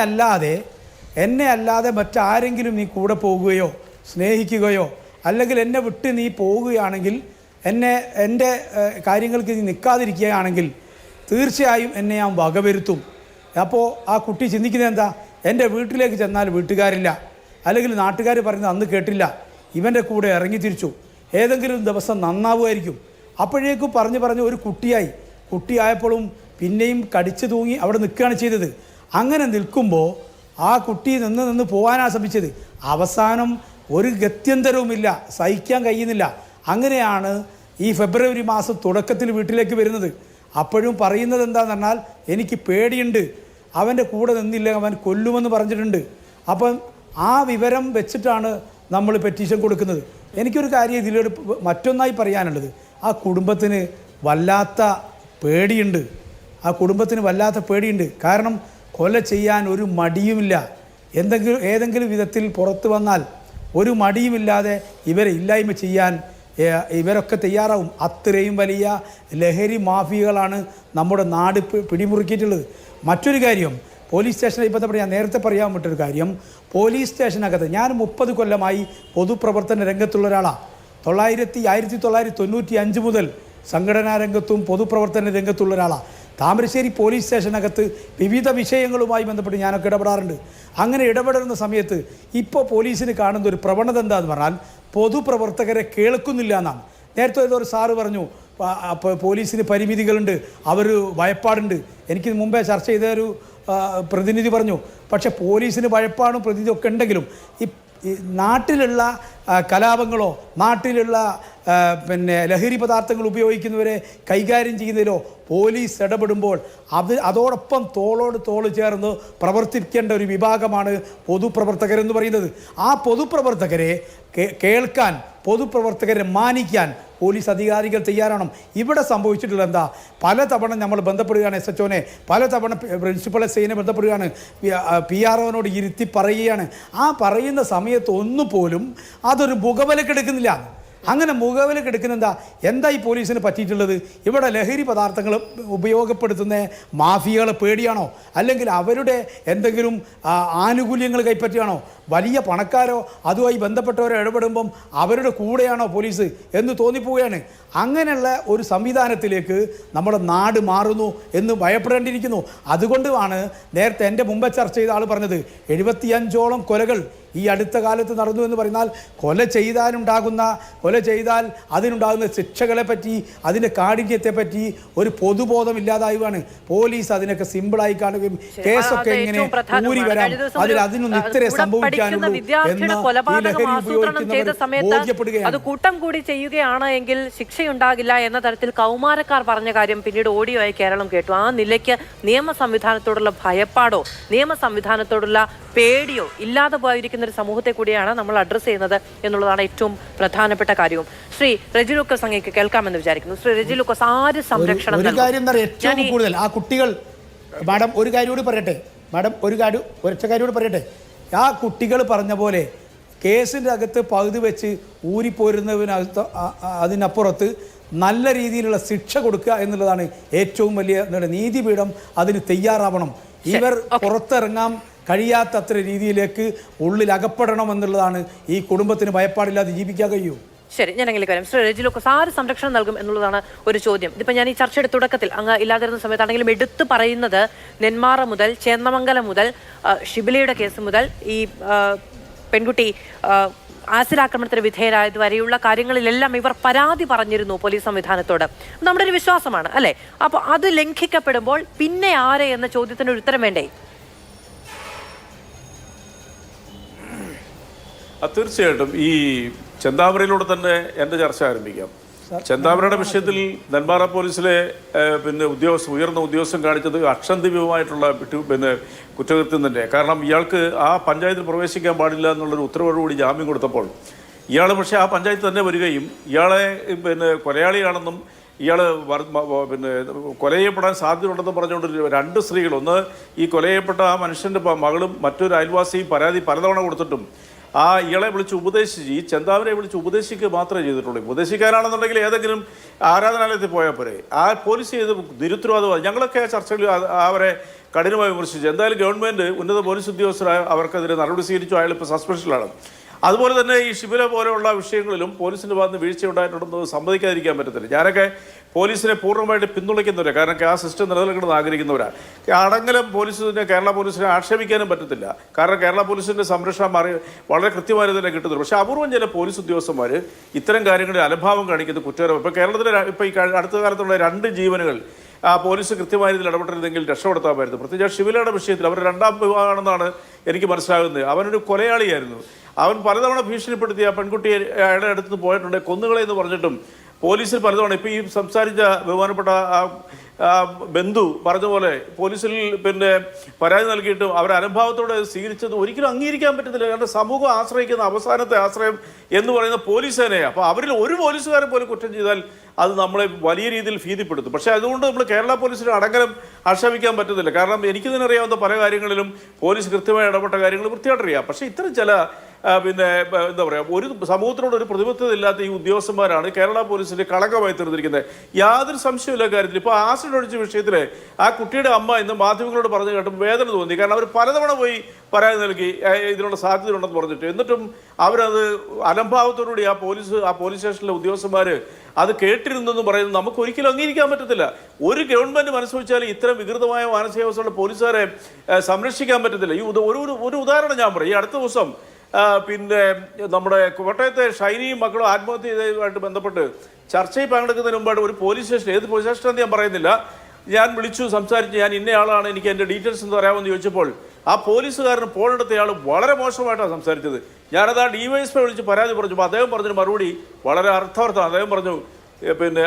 Speaker 5: അല്ലാതെ മറ്റാരെങ്കിലും നീ കൂടെ പോകുകയോ സ്നേഹിക്കുകയോ അല്ലെങ്കിൽ എന്നെ വിട്ട് നീ പോവുകയാണെങ്കിൽ, എൻ്റെ കാര്യങ്ങൾക്ക് നീ നിൽക്കാതിരിക്കുകയാണെങ്കിൽ തീർച്ചയായും എന്നെ ഞാൻ വകവരുത്തും. അപ്പോൾ ആ കുട്ടി ചിന്തിക്കുന്നത് എന്താ, എൻ്റെ വീട്ടിലേക്ക് ചെന്നാൽ വീട്ടുകാരില്ല, അല്ലെങ്കിൽ നാട്ടുകാർ പറയുന്നത് അന്ന് കേട്ടില്ല, ഇവൻ്റെ കൂടെ ഇറങ്ങി തിരിച്ചു, ഏതെങ്കിലും ദിവസം നന്നാവുമായിരിക്കും. അപ്പോഴേക്കും പറഞ്ഞ് ഒരു കുട്ടിയായപ്പോഴും പിന്നെയും കടിച്ചു തൂങ്ങി അവിടെ നിൽക്കുകയാണ് ചെയ്തത്. അങ്ങനെ നിൽക്കുമ്പോൾ ആ കുട്ടി നിന്ന് പോകാനാണ് ശ്രമിച്ചത്. അവസാനം ഒരു ഗത്യന്തരവുമില്ല, സഹിക്കാൻ കഴിയുന്നില്ല. അങ്ങനെയാണ് ഈ ഫെബ്രുവരി മാസം തുടക്കത്തിൽ വീട്ടിലേക്ക് വരുന്നത്. അപ്പോഴും പറയുന്നത് എന്താണെന്ന് പറഞ്ഞാൽ, എനിക്ക് പേടിയുണ്ട്, അവൻ്റെ കൂടെ നിന്നില്ല അവൻ കൊല്ലുമെന്ന് പറഞ്ഞിട്ടുണ്ട്. അപ്പം ആ വിവരം വെച്ചിട്ടാണ് നമ്മൾ പെറ്റീഷൻ കൊടുക്കുന്നത്. എനിക്കൊരു കാര്യം ഇതിലൂടെ മറ്റൊന്നായി പറയാനുള്ളത്, ആ കുടുംബത്തിന് വല്ലാത്ത പേടിയുണ്ട്. കാരണം കൊല ചെയ്യാൻ ഒരു മടിയുമില്ല. ഏതെങ്കിലും വിധത്തിൽ പുറത്തു വന്നാൽ ഒരു മടിയുമില്ലാതെ ഇവരെ ഇല്ലായ്മ ചെയ്യാൻ ഇവരൊക്കെ തയ്യാറാവും. അത്രയും വലിയ ലഹരി മാഫിയകളാണ് നമ്മുടെ നാട് പിടിമുറുക്കിയിട്ടുള്ളത്. മറ്റൊരു കാര്യം, പോലീസ് സ്റ്റേഷനെ ബന്ധപ്പെട്ട് ഞാൻ നേരത്തെ പറയാൻ വിട്ടൊരു കാര്യം, പോലീസ് സ്റ്റേഷനകത്ത് ഞാൻ 30 കൊല്ലമായി പൊതുപ്രവർത്തന രംഗത്തുള്ള ഒരാളാണ്. 1995 മുതൽ സംഘടനാ രംഗത്തും പൊതുപ്രവർത്തന രംഗത്തുള്ള ഒരാളാണ്. താമരശ്ശേരി പോലീസ് സ്റ്റേഷനകത്ത് വിവിധ വിഷയങ്ങളുമായി ബന്ധപ്പെട്ട് ഞാനൊക്കെ ഇടപെടാറുണ്ട്. അങ്ങനെ ഇടപെടുന്ന സമയത്ത് ഇപ്പോൾ പോലീസിന് കാണുന്ന ഒരു പ്രവണത എന്താണെന്ന് പറഞ്ഞാൽ, പൊതുപ്രവർത്തകരെ കേൾക്കുന്നില്ല എന്നാണ്. നേരത്തെ ഏതൊരു സാറ് പറഞ്ഞു, പോലീസിന് പരിമിതികളുണ്ട്, അവർ ഭയപ്പാടുണ്ട്. എനിക്ക് മുമ്പേ ചർച്ച ചെയ്ത ഒരു പ്രതിനിധി പറഞ്ഞു, പക്ഷേ പോലീസിന് ഭയപ്പാടും പ്രതിനിധിയൊക്കെ ഉണ്ടെങ്കിലും ഈ നാട്ടിലുള്ള കലാപങ്ങളോ നാട്ടിലുള്ള ലഹരി പദാർത്ഥങ്ങൾ ഉപയോഗിക്കുന്നവരെ കൈകാര്യം ചെയ്യുന്നതിലോ പോലീസ് ഇടപെടുമ്പോൾ അതോടൊപ്പം തോളോട് തോൾ ചേർന്ന് പ്രവർത്തിക്കേണ്ട ഒരു വിഭാഗമാണ് പൊതുപ്രവർത്തകരെന്ന് പറയുന്നത്. ആ പൊതുപ്രവർത്തകരെ കേൾക്കാൻ, പൊതുപ്രവർത്തകരെ മാനിക്കാൻ പോലീസ് അധികാരികൾ തയ്യാറാണ്. ഇവിടെ സംഭവിച്ചിട്ടുള്ള എന്താ, പലതവണ നമ്മൾ ബന്ധപ്പെടുകയാണ് SHOനെ, പലതവണ പ്രിൻസിപ്പൽ SIനെ ബന്ധപ്പെടുകയാണ്, PROനോട് ഇരുത്തി പറയുകയാണ്. ആ പറയുന്ന സമയത്ത് ഒന്നുപോലും അതൊരു മുഖവിലക്കെടുക്കുന്നില്ല. അങ്ങനെ മുഖവിലക്കെടുക്കുന്ന എന്താ ഈ പോലീസിന് പറ്റിയിട്ടുള്ളത്? ഇവിടെ ലഹരി പദാർത്ഥങ്ങൾ ഉപയോഗപ്പെടുത്തുന്ന മാഫിയകളെ പേടിയാണോ, അല്ലെങ്കിൽ അവരുടെ എന്തെങ്കിലും ആനുകൂല്യങ്ങൾ കൈപ്പറ്റിയാണോ, വലിയ പണക്കാരോ അതുമായി ബന്ധപ്പെട്ടവരോ ഇടപെടുമ്പം അവരുടെ കൂടെയാണോ പോലീസ് എന്ന് തോന്നിപ്പോവുകയാണ്. അങ്ങനെയുള്ള ഒരു സംവിധാനത്തിലേക്ക് നമ്മുടെ നാട് മാറുന്നു എന്ന് ഭയപ്പെടേണ്ടിയിരിക്കുന്നു. അതുകൊണ്ടാണ് നേരത്തെ എൻ്റെ മുമ്പ് ചർച്ച ചെയ്ത ആൾ പറഞ്ഞത്, 75ഓളം കൊലകൾ ഈ അടുത്ത കാലത്ത് നടന്നു എന്ന് പറഞ്ഞാൽ, കൊല ചെയ്താൽ അതിനുണ്ടാകുന്ന ശിക്ഷകളെ പറ്റി, അതിൻ്റെ കാഠിന്യത്തെപ്പറ്റി ഒരു പൊതുബോധം ഇല്ലാതാവുകയാണ്. പോലീസ് അതിനൊക്കെ സിമ്പിളായി കാണുകയും കേസൊക്കെ ഇങ്ങനെ ഊരി വരാം, അതിനൊന്നും ഇത്രേ സംഭവിക്കാനുള്ളൂ എന്ന് ബോധ്യപ്പെടുകയാണ്.
Speaker 1: അത് കൂട്ടം കൂടി ചെയ്യുകയാണ് എങ്കിൽ ശിക്ഷയുണ്ടാകില്ല എന്ന തരത്തിൽ കൗമാരക്കാർ പറഞ്ഞ കാര്യം പിന്നീട് ഓഡിയോയായി കേരളം കേട്ടു. ആ നിലയ്ക്ക് നിയമ സംവിധാനത്തോടുള്ള ഭയപ്പാടോ നിയമ സംവിധാനത്തോടുള്ള പേടിയോ ഇല്ലാതെ പോയിരിക്കുന്ന ഒരു സമൂഹത്തെ കൂടിയാണ് നമ്മൾ അഡ്രസ്സ് ചെയ്യുന്നത് എന്നുള്ളതാണ് ഏറ്റവും പ്രധാനപ്പെട്ട കാര്യവും. ശ്രീ റെജി ലൂക്കോസ് അങ്ങേക്ക് കേൾക്കാമെന്ന് വിചാരിക്കുന്നു. ശ്രീ റെജി ലൂക്കോസ്, ആര് സംരക്ഷണം
Speaker 5: ഏറ്റവും കൂടുതൽ ആ കുട്ടികൾ, മാഡം ഒരു കാര്യം കൂടി പറയട്ടെ, ഒരൊറ്റ കാര്യം കൂടി പറയട്ടെ, ആ കുട്ടികൾ പറഞ്ഞ പോലെ കേസിൻ്റെ അകത്ത് പകുതി വെച്ച് ഊരിപ്പോരുന്നതിനകത്ത് അതിനപ്പുറത്ത് നല്ല രീതിയിലുള്ള ശിക്ഷ കൊടുക്കുക എന്നുള്ളതാണ് ഏറ്റവും വലിയ നീതിപീഠം. അതിന് തയ്യാറാവണം. ഇവർ പുറത്തിറങ്ങാൻ കഴിയാത്തത്ര രീതിയിലേക്ക് ഉള്ളിൽ അകപ്പെടണം എന്നുള്ളതാണ് ഈ കുടുംബത്തിന് ഭയപ്പാടില്ലാതെ ജീവിക്കാൻ കഴിയൂ.
Speaker 1: ശരി, ഞാൻ അങ്ങനെയൊക്കെ വരാം. ശ്രീ റെജി ലൂക്കോസ്, ആര് സംരക്ഷണം നൽകും എന്നുള്ളതാണ് ഒരു ചോദ്യം. ഇതിപ്പോൾ ഞാൻ ഈ ചർച്ചയുടെ തുടക്കത്തിൽ അങ്ങ് ഇല്ലാതിരുന്ന സമയത്താണെങ്കിലും എടുത്തു പറയുന്നത് നെന്മാറ മുതൽ ചേന്നമംഗലം മുതൽ ഷിബിലയുടെ കേസ് മുതൽ ഈ പെൺകുട്ടി ആസിഡാക്രമണത്തിന് വിധേയരായത് വരെയുള്ള കാര്യങ്ങളിലെല്ലാം ഇവർ പരാതി പറഞ്ഞിരുന്നു പോലീസ് സംവിധാനത്തോട്. നമ്മുടെ ഒരു വിശ്വാസമാണ് അല്ലേ? അപ്പോൾ അത് ലംഘിക്കപ്പെടുമ്പോൾ പിന്നെ ആരെ എന്ന ചോദ്യത്തിന് ഒരു ഉത്തരം വേണ്ടേ?
Speaker 7: തീർച്ചയായിട്ടും ഈ ചെന്താമരയിലൂടെ തന്നെ എൻ്റെ ചർച്ച ആരംഭിക്കാം. ചെന്താമരയുടെ വിഷയത്തിൽ നെന്മാറ പോലീസിലെ ഉയർന്ന ഉദ്യോഗസ്ഥൻ കാണിച്ചത് അക്ഷന്തിമമായിട്ടുള്ള കുറ്റകൃത്യം തന്നെ. കാരണം ഇയാൾക്ക് ആ പഞ്ചായത്തിൽ പ്രവേശിക്കാൻ പാടില്ല എന്നുള്ളൊരു ഉത്തരവോടുകൂടി ജാമ്യം കൊടുത്തപ്പോൾ ഇയാൾ പക്ഷേ ആ പഞ്ചായത്ത് തന്നെ വരികയും ഇയാളെ കൊലയാളിയാണെന്നും ഇയാൾ കൊല ചെയ്യപ്പെടാൻ സാധ്യതയുണ്ടെന്ന് പറഞ്ഞുകൊണ്ട് 2 സ്ത്രീകൾ, ഒന്ന് ഈ കൊല ചെയ്യപ്പെട്ട ആ മനുഷ്യൻ്റെ മകളും മറ്റൊരു അയൽവാസിയും പരാതി പലതവണ കൊടുത്തിട്ടും ഇയാളെ വിളിച്ച് ഉപദേശിച്ച്, ഈ ചെന്താമരയെ വിളിച്ച് ഉപദേശിക്കുക മാത്രമേ ചെയ്തിട്ടുള്ളൂ. ഉപദേശിക്കാനാണെന്നുണ്ടെങ്കിൽ ഏതെങ്കിലും ആരാധനാലയത്തിൽ പോയാൽ പോരെ. ആ പോലീസ് ചെയ്ത് നിരുത്തരവാദം. ഞങ്ങളൊക്കെ ആ ചർച്ചകളിൽ അവരെ കഠിനമായി വിമർശിച്ചു. എന്തായാലും ഗവൺമെൻറ് ഉന്നത പോലീസ് ഉദ്യോഗസ്ഥരായ അവർക്കെതിരെ നടപടി സ്വീകരിച്ചു. അയാളിപ്പോൾ സസ്പെൻഷനിലാണ്. അതുപോലെ തന്നെ ഈ ഷിബില പോലെയുള്ള വിഷയങ്ങളിലും പോലീസിൻ്റെ ഭാഗത്ത് വീഴ്ച ഉണ്ടായിട്ടുണ്ടെന്ന് സമ്മതിക്കാതിരിക്കാൻ പറ്റത്തില്ല. ഞാനൊക്കെ പോലീസിനെ പൂർണ്ണമായിട്ട് പിന്തുണയ്ക്കുന്നവരാണ്. കാരണം ആ സിസ്റ്റം നിലനിൽക്കണമെന്ന് ആഗ്രഹിക്കുന്നവരാണ്. അടങ്കലം പോലീസിനെ, കേരള പോലീസിനെ ആക്ഷേപിക്കാനും പറ്റത്തില്ല. കാരണം കേരള പോലീസിൻ്റെ സംരക്ഷണം വളരെ കൃത്യമായി തന്നെ കിട്ടുന്നുണ്ട്. പക്ഷേ അപൂർവം ചില പോലീസ് ഉദ്യോഗസ്ഥന്മാർ ഇത്തരം കാര്യങ്ങളിൽ അലംഭാവം കാണിക്കുന്ന കുറ്റകരം. ഇപ്പോൾ കേരളത്തിലെ ഇപ്പോൾ ഈ അടുത്ത കാലത്തുള്ള 2 ജീവനുകൾ പോലീസ് കൃത്യമായ ഇതിൽ ഇടപെട്ടിരുന്നെങ്കിൽ രക്ഷപ്പെടുത്താമായിരുന്നു. പ്രത്യേകിച്ച് ഷിബിലയുടെ വിഷയത്തിൽ അവർ 2ാം വിഭാഗമാണെന്നാണ് എനിക്ക് മനസ്സിലാകുന്നത്. അവനൊരു കൊലയാളിയായിരുന്നു. അവൻ പലതവണ ഭീഷണിപ്പെടുത്തിയ പെൺകുട്ടിയെ അയാളുടെ അടുത്ത് പോയിട്ടുണ്ട്, കൊന്നുകളെന്ന് പറഞ്ഞിട്ടും പോലീസിൽ പലതവണ ഇപ്പോൾ ഈ സംസാരിച്ച ബഹുമാനപ്പെട്ട ബന്ധു പറഞ്ഞ പോലെ പോലീസിൽ പരാതി നൽകിയിട്ടും അവർ അനുഭാവത്തോടെ സ്വീകരിച്ചത് ഒരിക്കലും അംഗീകരിക്കാൻ പറ്റത്തില്ല. കാരണം സമൂഹം ആശ്രയിക്കുന്ന അവസാനത്തെ ആശ്രയം എന്ന് പറയുന്ന പോലീസ് സേനയാണ്. അപ്പോൾ അവരിൽ ഒരു പോലീസുകാരൻ പോലും കുറ്റം ചെയ്താൽ അത് നമ്മളെ വലിയ രീതിയിൽ ഭീതിപ്പെടുത്തും. പക്ഷേ അതുകൊണ്ട് നമ്മൾ കേരള പോലീസിന് അടങ്കലം ആക്ഷേപിക്കാൻ പറ്റത്തില്ല. കാരണം എനിക്ക് തന്നെ അറിയാവുന്ന പല കാര്യങ്ങളിലും പോലീസ് കൃത്യമായി ഇടപെട്ട കാര്യങ്ങൾ വൃത്തിയായിട്ടറിയാം. പക്ഷേ ഇത്തരം ചില എന്താ പറയുക, ഒരു സമൂഹത്തിനോട് ഒരു പ്രതിബദ്ധത ഇല്ലാത്ത ഈ ഉദ്യോഗസ്ഥന്മാരാണ് കേരള പോലീസിൻ്റെ കളങ്കമായി തീർന്നിരിക്കുന്നത്. യാതൊരു സംശയമില്ല കാര്യത്തിൽ. ഇപ്പോൾ ആസിഡ് ഒഴിച്ച വിഷയത്തിൽ ആ കുട്ടിയുടെ അമ്മ ഇന്ന് മാധ്യമങ്ങളോട് പറഞ്ഞു കേട്ടും വേദന തോന്നി. കാരണം അവർ പലതവണ പോയി പരാതി നൽകി ഇതിനുള്ള സാധ്യതയുണ്ടെന്ന് പറഞ്ഞിട്ട്, എന്നിട്ടും അവരത് അലംഭാവത്തോടുകൂടി ആ പോലീസ് സ്റ്റേഷനിലെ ഉദ്യോഗസ്ഥന്മാർ അത് കേട്ടിരുന്നെന്ന് പറയുന്നത് നമുക്ക് ഒരിക്കലും അംഗീകരിക്കാൻ പറ്റത്തില്ല. ഒരു ഗവൺമെൻറ് മനസ്സ് വെച്ചാൽ ഇത്തരം വികൃതമായ മാനസികാവസ്ഥയുള്ള പോലീസുകാരെ സംരക്ഷിക്കാൻ പറ്റത്തില്ല. ഈ ഒരു ഉദാഹരണം ഞാൻ പറയും. ഈ അടുത്ത ദിവസം നമ്മുടെ കോട്ടയത്തെ ഷൈനിയും മക്കളും ആത്മഹത്യ ചെയ്തതുമായിട്ട് ബന്ധപ്പെട്ട് ചർച്ചയിൽ പങ്കെടുക്കുന്നതിന് മുമ്പായിട്ട് ഒരു പോലീസ് സ്റ്റേഷൻ, ഏത് പോലീസ് സ്റ്റേഷനെന്ന് ഞാൻ പറയുന്നില്ല, ഞാൻ വിളിച്ചു സംസാരിച്ച്, ഞാൻ ഇന്നയാളാണ്, എനിക്ക് എൻ്റെ ഡീറ്റെയിൽസ് എന്ന് പറയാമെന്ന് ചോദിച്ചപ്പോൾ ആ പോലീസുകാരന് ഫോണെടുത്തയാൾ വളരെ മോശമായിട്ടാണ് സംസാരിച്ചത്. ഞാനത് ആ DYSP വിളിച്ച് പരാതി പറഞ്ഞപ്പോൾ അദ്ദേഹം പറഞ്ഞൊരു മറുപടി വളരെ അർത്ഥവർത്താണ്. അദ്ദേഹം പറഞ്ഞു,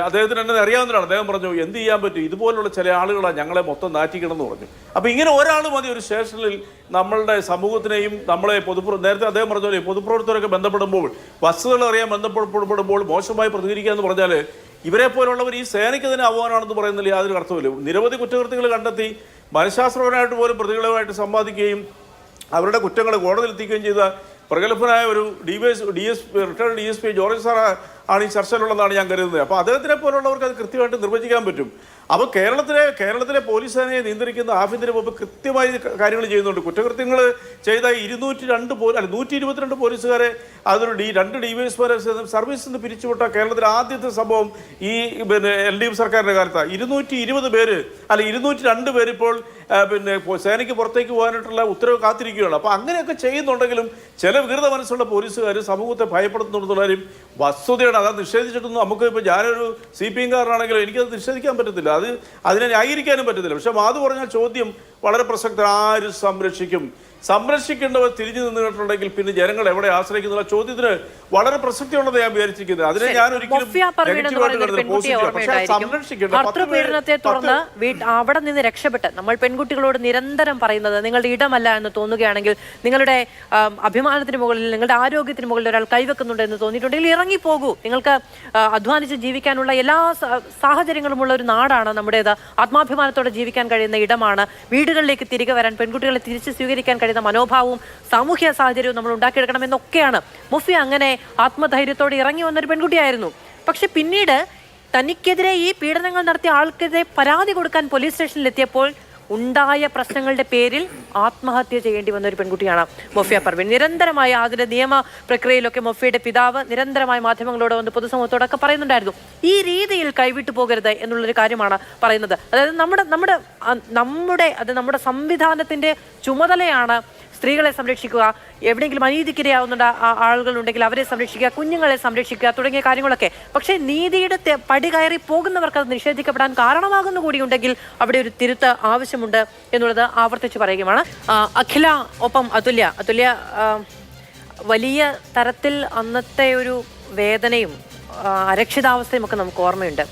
Speaker 7: അദ്ദേഹത്തിന് എന്നെ അറിയാവുന്നതാണ്. അദ്ദേഹം പറഞ്ഞു, എന്ത് ചെയ്യാൻ പറ്റും, ഇതുപോലുള്ള ചില ആളുകളാണ് ഞങ്ങളെ മൊത്തം നാറ്റിക്കണമെന്ന് പറഞ്ഞു. അപ്പോൾ ഇങ്ങനെ ഒരാൾ മതി ഒരു സ്റ്റേഷനിൽ നമ്മളുടെ സമൂഹത്തിനെയും നമ്മളെ നേരത്തെ അദ്ദേഹം പറഞ്ഞ പോലെ പൊതുപ്രവർത്തകരൊക്കെ ബന്ധപ്പെടുമ്പോൾ, വസ്തുതകൾ അറിയാൻ ബന്ധപ്പെടുമ്പോൾ മോശമായി പ്രതികരിക്കുക എന്ന് പറഞ്ഞാൽ ഇവരെ പോലുള്ളവർ ഈ സേനയ്ക്ക് തന്നെ ആഹ്വാനമാണെന്ന് പറയുന്നതിൽ യാതൊരു അർത്ഥമില്ല. നിരവധി കുറ്റകൃത്യങ്ങൾ കണ്ടെത്തി മനഃശാസ്ത്രപരമായിട്ട് പോലും പ്രതികളുമായിട്ട് സംവാദിക്കുകയും അവരുടെ കുറ്റങ്ങൾ കോടതിയിലെത്തിക്കുകയും ചെയ്ത പ്രഗത്ഭനായ ഒരു റിട്ടയർഡ് DSP ജോർജ് സാർ ആണ് ഈ ചർച്ചയിലുള്ളതാണ് ഞാൻ കരുതുന്നത്. അപ്പോൾ അദ്ദേഹത്തിനെ പോലുള്ളവർക്ക് അത് കൃത്യമായിട്ട് നിർവചിക്കാൻ പറ്റും. അപ്പോൾ കേരളത്തിലെ പോലീസ് സേനയെ നിയന്ത്രിക്കുന്ന ആഭ്യന്തര വകുപ്പ് കൃത്യമായി കാര്യങ്ങൾ ചെയ്യുന്നുണ്ട്. കുറ്റകൃത്യങ്ങൾ ചെയ്ത 122 പോലീസുകാരെ അതൊരു 2 DYSP സർവീസിൽ നിന്ന് പിരിച്ചുവിട്ട കേരളത്തിലെ ആദ്യത്തെ സംഭവം ഈ LDF സർക്കാരിൻ്റെ കാലത്താണ്. 202 പേര് ഇപ്പോൾ സേനയ്ക്ക് പുറത്തേക്ക് പോകാനായിട്ടുള്ള ഉത്തരവ് കാത്തിരിക്കുകയാണ്. അപ്പോൾ അങ്ങനെയൊക്കെ ചെയ്യുന്നുണ്ടെങ്കിലും ചില വികൃത മനസ്സുള്ള പോലീസുകാർ സമൂഹത്തെ ഭയപ്പെടുത്തുന്നുണ്ടെന്നുള്ളവരും വസ്തുതയാണ്. അത് നിഷേധിച്ചിട്ടൊന്നും നമുക്ക് ഇപ്പോൾ ഞാനൊരു CPM കാരനാണെങ്കിലും എനിക്കത് നിഷേധിക്കാൻ പറ്റത്തില്ല. അതിനെ ന്യായീകരിക്കാനും പറ്റത്തില്ല. പക്ഷെ മാധു പറഞ്ഞ ചോദ്യം വളരെ പ്രസക്തം. ആര് സംരക്ഷിക്കേണ്ടവർ തിരിഞ്ഞു നിന്നിട്ടുണ്ടെങ്കിൽ പിന്നെ ജനങ്ങൾ എവിടെ ആശ്രയിക്കുന്ന ചോദ്യത്തിന് വളരെ പ്രസക്തിയുള്ളത് ഞാൻ വിചാരിച്ചിരിക്കുന്നത്. അതിനെ ഞാൻ ഒരിക്കലും
Speaker 1: ഭർത്തൃപീഡനത്തെ തുടർന്ന് അവിടെ നിന്ന് രക്ഷപ്പെട്ട് നമ്മൾ പെൺകുട്ടികളോട് നിരന്തരം പറയുന്നത്, നിങ്ങളുടെ ഇടമല്ല എന്ന് തോന്നുകയാണെങ്കിൽ, നിങ്ങളുടെ അഭിമാനത്തിന് മുകളിൽ, നിങ്ങളുടെ ആരോഗ്യത്തിന് മുകളിൽ ഒരാൾ കൈവെക്കുന്നുണ്ട് എന്ന് തോന്നിയിട്ടുണ്ടെങ്കിൽ ഇറങ്ങിപ്പോകൂ. നിങ്ങൾക്ക് അധ്വാനിച്ച് ജീവിക്കാനുള്ള എല്ലാ സാഹചര്യങ്ങളുമുള്ള ഒരു നാടാണ് നമ്മുടേത്. ആത്മാഭിമാനത്തോടെ ജീവിക്കാൻ കഴിയുന്ന ഇടമാണ്. വീടുകളിലേക്ക് തിരികെ വരാൻ, പെൺകുട്ടികളെ തിരിച്ച് സ്വീകരിക്കാൻ കഴിയുന്ന മനോഭാവവും സാമൂഹ്യ സാഹചര്യവും നമ്മൾ ഉണ്ടാക്കിയെടുക്കണം എന്നൊക്കെയാണ്. മുഫി അങ്ങനെ ആത്മധൈര്യത്തോടെ ഇറങ്ങി വന്നൊരു പെൺകുട്ടിയായിരുന്നു. പക്ഷെ പിന്നീട് തനിക്കെതിരെ ഈ പീഡനങ്ങൾ നടത്തിയ ആൾക്കെതിരെ പരാതി കൊടുക്കാൻ പോലീസ് സ്റ്റേഷനിലെത്തിയപ്പോൾ ഉണ്ടായ പ്രശ്നങ്ങളുടെ പേരിൽ ആത്മഹത്യ ചെയ്യേണ്ടി വന്ന ഒരു പെൺകുട്ടിയാണ് മൊഫിയ പർവീൻ. നിരന്തരമായി അതിന്റെ നിയമ പ്രക്രിയയിലൊക്കെ മൊഫിയയുടെ പിതാവ് നിരന്തരമായി മാധ്യമങ്ങളോട് വന്ന് പൊതുസമൂഹത്തോടൊക്കെ പറയുന്നുണ്ടായിരുന്നു. ഈ രീതിയിൽ കൈവിട്ടു പോകരുത് എന്നുള്ളൊരു കാര്യമാണ് പറയുന്നത്. അതായത് നമ്മുടെ സംവിധാനത്തിന്റെ ചുമതലയാണ് സ്ത്രീകളെ സംരക്ഷിക്കുക, എവിടെയെങ്കിലും അനീതിക്കിരയാവുന്ന ആളുകളുണ്ടെങ്കിൽ അവരെ സംരക്ഷിക്കുക, കുഞ്ഞുങ്ങളെ സംരക്ഷിക്കുക തുടങ്ങിയ കാര്യങ്ങളൊക്കെ. പക്ഷേ നീതിയുടെ പടി കയറി പോകുന്നവർക്ക് അത് നിഷേധിക്കപ്പെടാൻ കാരണമാകുന്ന കൂടിയുണ്ടെങ്കിൽ അവിടെ ഒരു തിരുത്ത് ആവശ്യമുണ്ട് എന്നുള്ളത് ആവർത്തിച്ച് പറയുകയാണ്. അഖില ഒപ്പം അതുല്യ വലിയ തരത്തിൽ അന്നത്തെ ഒരു വേദനയും അരക്ഷിതാവസ്ഥയും ഒക്കെ നമുക്ക് ഓർമ്മയുണ്ട്.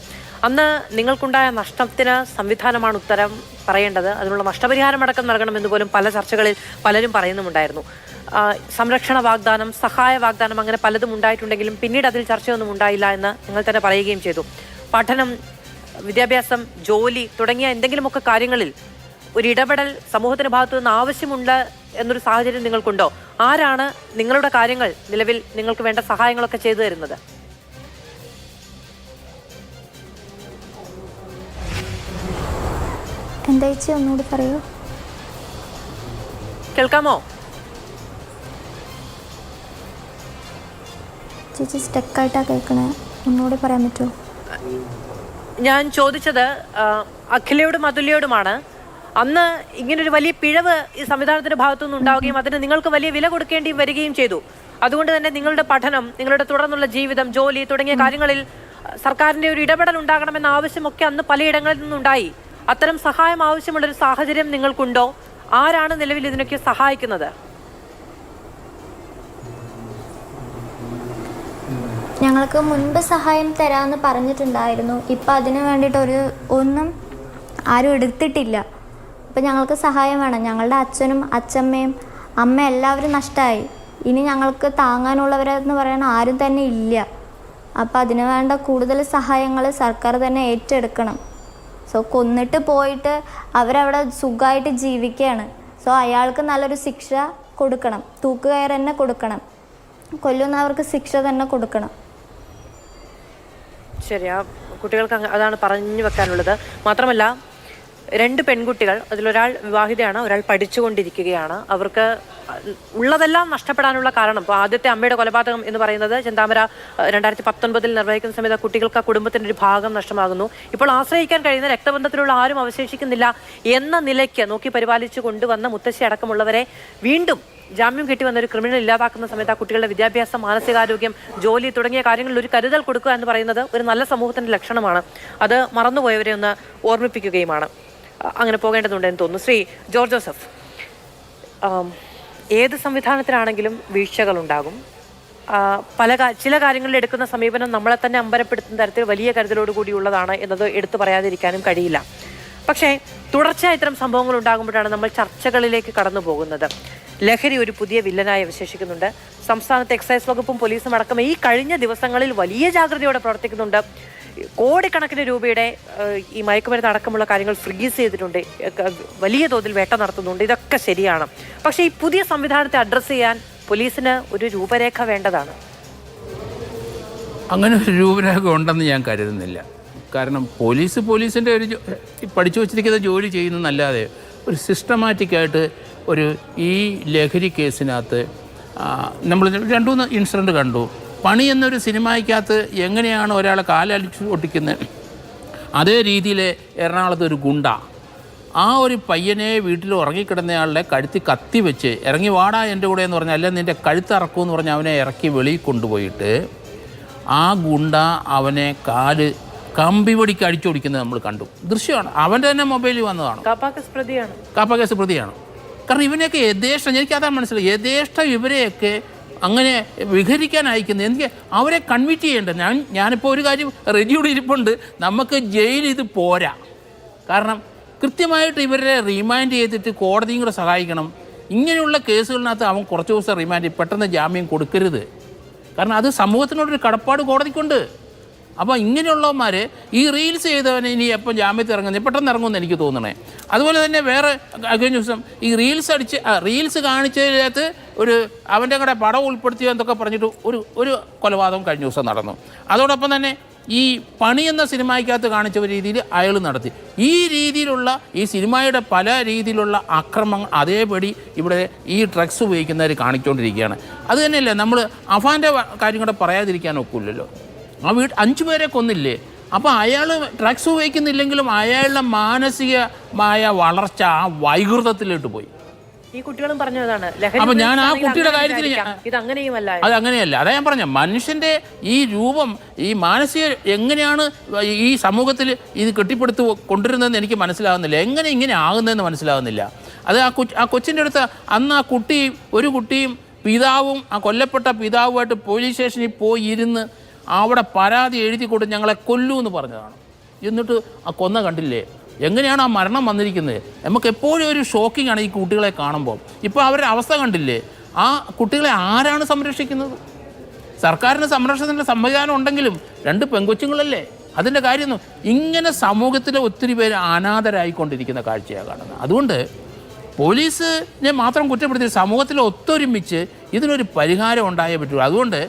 Speaker 1: അന്ന് നിങ്ങൾക്കുണ്ടായ നഷ്ടത്തിന് സംവിധാനമാണ് ഉത്തരം പറയേണ്ടത്. അതിനുള്ള നഷ്ടപരിഹാരം അടക്കം നൽകണമെന്ന് പോലും പല ചർച്ചകളിൽ പലരും പറയുന്നുമുണ്ടായിരുന്നു. സംരക്ഷണ വാഗ്ദാനം, സഹായ വാഗ്ദാനം, അങ്ങനെ പലതും ഉണ്ടായിട്ടുണ്ടെങ്കിലും പിന്നീട് അതിൽ ചർച്ചയൊന്നും ഉണ്ടായില്ല എന്ന് നിങ്ങൾ തന്നെ പറയുകയും ചെയ്തു. പഠനം, വിദ്യാഭ്യാസം, ജോലി തുടങ്ങിയ എന്തെങ്കിലുമൊക്കെ കാര്യങ്ങളിൽ ഒരു ഇടപെടൽ സമൂഹത്തിന്റെ ഭാഗത്തു നിന്ന് ആവശ്യമുണ്ട് എന്നൊരു സാഹചര്യം നിങ്ങൾക്കുണ്ടോ? ആരാണ് നിങ്ങളുടെ കാര്യങ്ങൾ നിലവിൽ നിങ്ങൾക്ക് വേണ്ട സഹായങ്ങളൊക്കെ ചെയ്തു തരുന്നത്?
Speaker 6: എന്താ ചേച്ചി ഒന്നുകൂടി പറയൂ.
Speaker 1: കേൾക്കാമോ
Speaker 6: ചേച്ചി? സ്റ്റക്കായിട്ടാ കേൾക്കണേ, ഒന്നുകൂടി പറയാൻ പറ്റുമോ?
Speaker 1: ഞാൻ ചോദിച്ചത് അഖിലയോടും അതുല്യയോടുമാണ്. അന്ന് ഇങ്ങനൊരു വലിയ പിഴവ് ഈ സംവിധാനത്തിന്റെ ഭാഗത്തുനിന്ന് ഉണ്ടാവുകയും അതിന് നിങ്ങൾക്ക് വലിയ വില കൊടുക്കേണ്ടിയും വരികയും ചെയ്തു. അതുകൊണ്ട് തന്നെ നിങ്ങളുടെ പഠനം, നിങ്ങളുടെ തുടർന്നുള്ള ജീവിതം, ജോലി തുടങ്ങിയ കാര്യങ്ങളിൽ സർക്കാരിന്റെ ഒരു ഇടപെടൽ ഉണ്ടാകണമെന്ന ആവശ്യമൊക്കെ അന്ന് പലയിടങ്ങളിൽ നിന്നുണ്ടായി. അത്തരം സഹായം ആവശ്യമുള്ളൊരു സാഹചര്യം നിങ്ങൾക്കുണ്ടോ? ആരാണ് നിലവിൽ ഇതിനൊക്കെ സഹായിക്കുന്നത്?
Speaker 6: ഞങ്ങൾക്ക് മുൻപ് സഹായം തരാമെന്ന് പറഞ്ഞിട്ടുണ്ടായിരുന്നു. ഇപ്പം അതിന് വേണ്ടിയിട്ട് ഒന്നും ആരും എടുത്തിട്ടില്ല. ഇപ്പം ഞങ്ങൾക്ക് സഹായം വേണം. ഞങ്ങളുടെ അച്ഛനും അച്ഛമ്മയും അമ്മ എല്ലാവരും നഷ്ടമായി. ഇനി ഞങ്ങൾക്ക് താങ്ങാനുള്ളവരെന്ന് പറയാൻ ആരും തന്നെ ഇല്ല. അപ്പം അതിന് വേണ്ട കൂടുതൽ സഹായങ്ങൾ സർക്കാർ തന്നെ ഏറ്റെടുക്കണം. സോ കൊന്നിട്ട് പോയിട്ട് അവരവിടെ സുഖമായിട്ട് ജീവിക്കുകയാണ്. സോ അയാൾക്ക് നല്ലൊരു ശിക്ഷ കൊടുക്കണം, തൂക്കുകയർ തന്നെ കൊടുക്കണം, കൊല്ലുന്നവർക്ക് ശിക്ഷ തന്നെ കൊടുക്കണം.
Speaker 1: ശരി, ആ കുട്ടികൾക്ക് അതാണ് പറഞ്ഞു വെക്കാനുള്ളത്. മാത്രമല്ല 2 പെൺകുട്ടികൾ, അതിലൊരാൾ വിവാഹിതയാണ്, ഒരാൾ പഠിച്ചുകൊണ്ടിരിക്കുകയാണ്. അവർക്ക് ഉള്ളതെല്ലാം നഷ്ടപ്പെടാനുള്ള കാരണം, ഇപ്പോൾ ആദ്യത്തെ അമ്മയുടെ കൊലപാതകം എന്ന് പറയുന്നത് ചെന്താമര 2019 നിർവഹിക്കുന്ന സമയത്ത് കുട്ടികൾക്ക് ആ കുടുംബത്തിൻ്റെ ഒരു ഭാഗം നഷ്ടമാകുന്നു. ഇപ്പോൾ ആശ്രയിക്കാൻ കഴിയുന്ന രക്തബന്ധത്തിലുള്ള ആരും അവശേഷിക്കുന്നില്ല എന്ന നിലയ്ക്ക് നോക്കി പരിപാലിച്ചു കൊണ്ടുവന്ന മുത്തശ്ശി അടക്കമുള്ളവരെ വീണ്ടും ജാമ്യം കിട്ടി വന്ന ഒരു ക്രിമിനൽ ഇല്ലാതാക്കുന്ന സമയത്ത് ആ കുട്ടികളുടെ വിദ്യാഭ്യാസം, മാനസികാരോഗ്യം, ജോലി തുടങ്ങിയ കാര്യങ്ങളിൽ ഒരു കരുതൽ കൊടുക്കുക എന്ന് പറയുന്നത് ഒരു നല്ല സമൂഹത്തിൻ്റെ ലക്ഷണമാണ്. അത് മറന്നുപോയവരെ ഒന്ന് ഓർമ്മിപ്പിക്കുകയുമാണ്. അങ്ങനെ പോകേണ്ടതുണ്ടെന്ന് തോന്നുന്നു. ശ്രീ ജോർജ് ജോസഫ്, ഏത് സംവിധാനത്തിലാണെങ്കിലും വീഴ്ചകളുണ്ടാകും. ചില കാര്യങ്ങളിൽ എടുക്കുന്ന സമീപനം നമ്മളെ തന്നെ അമ്പരപ്പെടുത്തുന്ന തരത്തിൽ വലിയ കരുതലോടുകൂടിയുള്ളതാണ് എന്നത് എടുത്തു പറയാതിരിക്കാനും കഴിയില്ല. പക്ഷേ തുടർച്ചയായി ഇത്തരം സംഭവങ്ങൾ ഉണ്ടാകുമ്പോഴാണ് നമ്മൾ ചർച്ചകളിലേക്ക് കടന്നു പോകുന്നത്. ലഹരി ഒരു പുതിയ വില്ലനായി അവശേഷിക്കുന്നുണ്ട്. സംസ്ഥാനത്തെ എക്സൈസ് വകുപ്പും പോലീസും അടക്കം ഈ കഴിഞ്ഞ ദിവസങ്ങളിൽ വലിയ ജാഗ്രതയോടെ പ്രവർത്തിക്കുന്നുണ്ട്. കോടിക്കണക്കിന് രൂപയുടെ ഈ മയക്കുമരുന്ന് അടക്കമുള്ള കാര്യങ്ങൾ ഫ്രീസ് ചെയ്തിട്ടുണ്ട്, വലിയ തോതിൽ വേട്ട നടത്തുന്നുണ്ട്. ഇതൊക്കെ ശരിയാണ്. പക്ഷേ ഈ പുതിയ സംവിധാനത്തെ അഡ്രസ്സ് ചെയ്യാൻ പോലീസിന് ഒരു രൂപരേഖ വേണ്ടതാണ്.
Speaker 3: അങ്ങനെ ഒരു രൂപരേഖ ഉണ്ടെന്ന് ഞാൻ കരുതുന്നില്ല. കാരണം പോലീസിൻ്റെ ഒരു പഠിച്ചു വച്ചിരിക്കുന്ന ജോലി ചെയ്യുന്നതല്ലാതെ ഒരു സിസ്റ്റമാറ്റിക്കായിട്ട് ഈ ലഹരി കേസിനകത്ത് നമ്മൾ 2-3 ഇൻസിഡൻറ്റ് കണ്ടു. പണി എന്നൊരു സിനിമയ്ക്കകത്ത് എങ്ങനെയാണ് ഒരാളെ കാലടിച്ച് ഒട്ടിക്കുന്നത്, അതേ രീതിയിൽ എറണാകുളത്ത് ഒരു ഗുണ്ട ആ ഒരു പയ്യനെ വീട്ടിൽ ഉറങ്ങിക്കിടന്നയാളുടെ കഴുത്തി കത്തി വെച്ച് ഇറങ്ങി വാടാ എൻ്റെ കൂടെ എന്ന് പറഞ്ഞാൽ, അല്ലെങ്കിൽ നിൻ്റെ കഴുത്തിറക്കുമെന്ന് പറഞ്ഞ് അവനെ ഇറക്കി വെളിയിൽ കൊണ്ടുപോയിട്ട് ആ ഗുണ്ട അവനെ കമ്പിപൊടിക്ക് അടിച്ചോടിക്കുന്നത് നമ്മൾ കണ്ടു. ദൃശ്യമാണ്. അവൻ്റെ തന്നെ മൊബൈലിൽ വന്നതാണ്. കാപ്പ കേസ് പ്രതിയാണ്. കാരണം ഇവനെയൊക്കെ യഥേഷ്ടം, എനിക്കതാണ് മനസ്സിലായി, യഥേഷ്ടം ഇവരെയൊക്കെ അങ്ങനെ വിഹരിക്കാൻ അയക്കുന്നത്. എനിക്ക് അവരെ കൺവിറ്റ് ചെയ്യേണ്ടത്. ഞാനിപ്പോൾ ഒരു കാര്യം റെഡിയോട് ഇരിപ്പുണ്ട്, നമുക്ക് ജയിൽ ഇത് പോരാ. കാരണം കൃത്യമായിട്ട് ഇവരെ റിമാൻഡ് ചെയ്തിട്ട് കോടതിയും കൂടെ സഹായിക്കണം. ഇങ്ങനെയുള്ള കേസുകളിനകത്ത് അവൻ കുറച്ച് ദിവസം റിമാൻഡ് പെട്ടെന്ന് ജാമ്യം കൊടുക്കരുത്. കാരണം അത് സമൂഹത്തിനോടൊരു കടപ്പാട് കോടതിക്കുണ്ട്. അപ്പോൾ ഇങ്ങനെയുള്ളവന്മാർ ഈ റീൽസ് ചെയ്തവനെ ഇനി എപ്പം ജാമ്യത്തിൽ ഇറങ്ങുന്നത് പെട്ടെന്ന് ഇറങ്ങുമെന്ന് എനിക്ക് തോന്നണേ. അതുപോലെ തന്നെ വേറെ കഴിഞ്ഞ ദിവസം ഈ റീൽസ് കാണിച്ചതിനകത്ത് അവൻ്റെ കൂടെ പടം ഉൾപ്പെടുത്തിയോ എന്തൊക്കെ പറഞ്ഞിട്ട് ഒരു കൊലപാതകം കഴിഞ്ഞ ദിവസം നടന്നു. അതോടൊപ്പം തന്നെ ഈ പണി എന്ന സിനിമയ്ക്കകത്ത് കാണിച്ച രീതിയിൽ അയാൾ നടത്തി. ഈ രീതിയിലുള്ള ഈ സിനിമയുടെ പല രീതിയിലുള്ള അക്രമങ്ങൾ അതേപടി ഇവിടെ ഈ ഡ്രഗ്സ് ഉപയോഗിക്കുന്നവർ കാണിച്ചുകൊണ്ടിരിക്കുകയാണ്. അത് തന്നെയല്ലേ നമ്മൾ അഫാൻ്റെ കാര്യം കൂടെ പറയാതിരിക്കാൻ ഒക്കില്ലല്ലോ. ആ 5 പേരെ കൊന്നില്ലേ? അപ്പോൾ അയാൾ ഡ്രഗ്സ് ഉപയോഗിക്കുന്നില്ലെങ്കിലും അയാളുടെ മാനസികമായ വളർച്ച ആ വൈകൃതത്തിലോട്ട് പോയി.
Speaker 1: ഈ കുട്ടികളും പറഞ്ഞതാണ്
Speaker 3: അപ്പോൾ ഞാൻ ആ കുട്ടിയുടെ കാര്യത്തിൽ
Speaker 1: ഇത് അങ്ങനെയുമല്ല,
Speaker 3: അത് അങ്ങനെയല്ല. അതാ ഞാൻ പറഞ്ഞ മനുഷ്യൻ്റെ ഈ രൂപം ഈ മാനസിക എങ്ങനെയാണ് ഈ സമൂഹത്തിൽ ഇത് കെട്ടിപ്പടുത്ത് കൊണ്ടുവരുന്നതെന്ന് എനിക്ക് മനസ്സിലാകുന്നില്ല. എങ്ങനെ ഇങ്ങനെ ആകുന്നതെന്ന് മനസ്സിലാകുന്നില്ല. അത് ആ കൊച്ചിൻ്റെ അടുത്ത് അന്ന് ആ ഒരു കുട്ടിയും പിതാവും ആ കൊല്ലപ്പെട്ട പിതാവുമായിട്ട് പോലീസ് സ്റ്റേഷനിൽ പോയി ഇരുന്ന് അവിടെ പരാതി എഴുതി കൊടുത്ത് ഞങ്ങളെ കൊല്ലൂ എന്ന് പറഞ്ഞതാണ്. എന്നിട്ട് ആ കൊന്ന കണ്ടില്ലേ എങ്ങനെയാണ് ആ മരണം വന്നിരിക്കുന്നത്? നമുക്ക് എപ്പോഴും ഒരു ഷോക്കിംഗ് ആണ് ഈ കുട്ടികളെ കാണുമ്പോൾ. ഇപ്പോൾ അവരുടെ അവസ്ഥ കണ്ടില്ലേ? ആ കുട്ടികളെ ആരാണ് സംരക്ഷിക്കുന്നത്? സർക്കാരിന് സംരക്ഷണത്തിൻ്റെ സംവിധാനം ഉണ്ടെങ്കിലും 2 പെൺകൊച്ചുങ്ങളല്ലേ. അതിൻ്റെ കാര്യമൊന്നും ഇങ്ങനെ സമൂഹത്തിലെ ഒത്തിരി പേര് അനാഥരായിക്കൊണ്ടിരിക്കുന്ന കാഴ്ചയാണ് കാണുന്നത്. അതുകൊണ്ട് പോലീസിനെ മാത്രം കുറ്റപ്പെടുത്തി സമൂഹത്തിൽ ഒത്തൊരുമിച്ച് ഇതിനൊരു പരിഹാരം ഉണ്ടായേ പറ്റുള്ളൂ. അതുകൊണ്ട്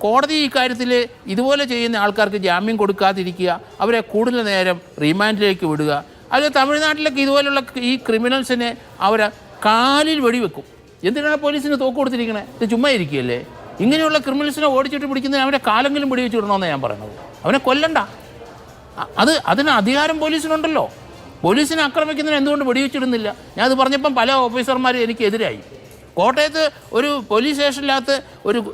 Speaker 3: കോടതി ഇക്കാര്യത്തിൽ ഇതുപോലെ ചെയ്യുന്ന ആൾക്കാർക്ക് ജാമ്യം കൊടുക്കാതിരിക്കുക, അവരെ കൂടുതൽ നേരം റിമാൻഡിലേക്ക് വിടുക. അത് തമിഴ്നാട്ടിലൊക്കെ ഇതുപോലുള്ള ഈ ക്രിമിനൽസിനെ അവരെ കാലിൽ വെടിവെക്കും. എന്തിനാണ് പോലീസിന് തോക്ക് കൊടുത്തിരിക്കണേ? ഇത് ചുമ്മാ ഇരിക്കുകയല്ലേ? ഇങ്ങനെയുള്ള ക്രിമിനൽസിനെ ഓടിച്ചിട്ട് പിടിക്കുന്നതിന് അവരെ കാലെങ്കിലും വെടിവെച്ച് വിടണമെന്നാണ് ഞാൻ പറയുന്നത്. അവനെ കൊല്ലണ്ട. അതിന് അധികാരം പോലീസിനുണ്ടല്ലോ. പോലീസിനെ ആക്രമിക്കുന്നതിന് എന്തുകൊണ്ട് വെടിവെച്ചിടുന്നില്ല? ഞാനത് പറഞ്ഞപ്പം പല ഓഫീസർമാരും എനിക്കെതിരായി. കോട്ടയത്ത് ഒരു പോലീസ് സ്റ്റേഷനിനകത്ത്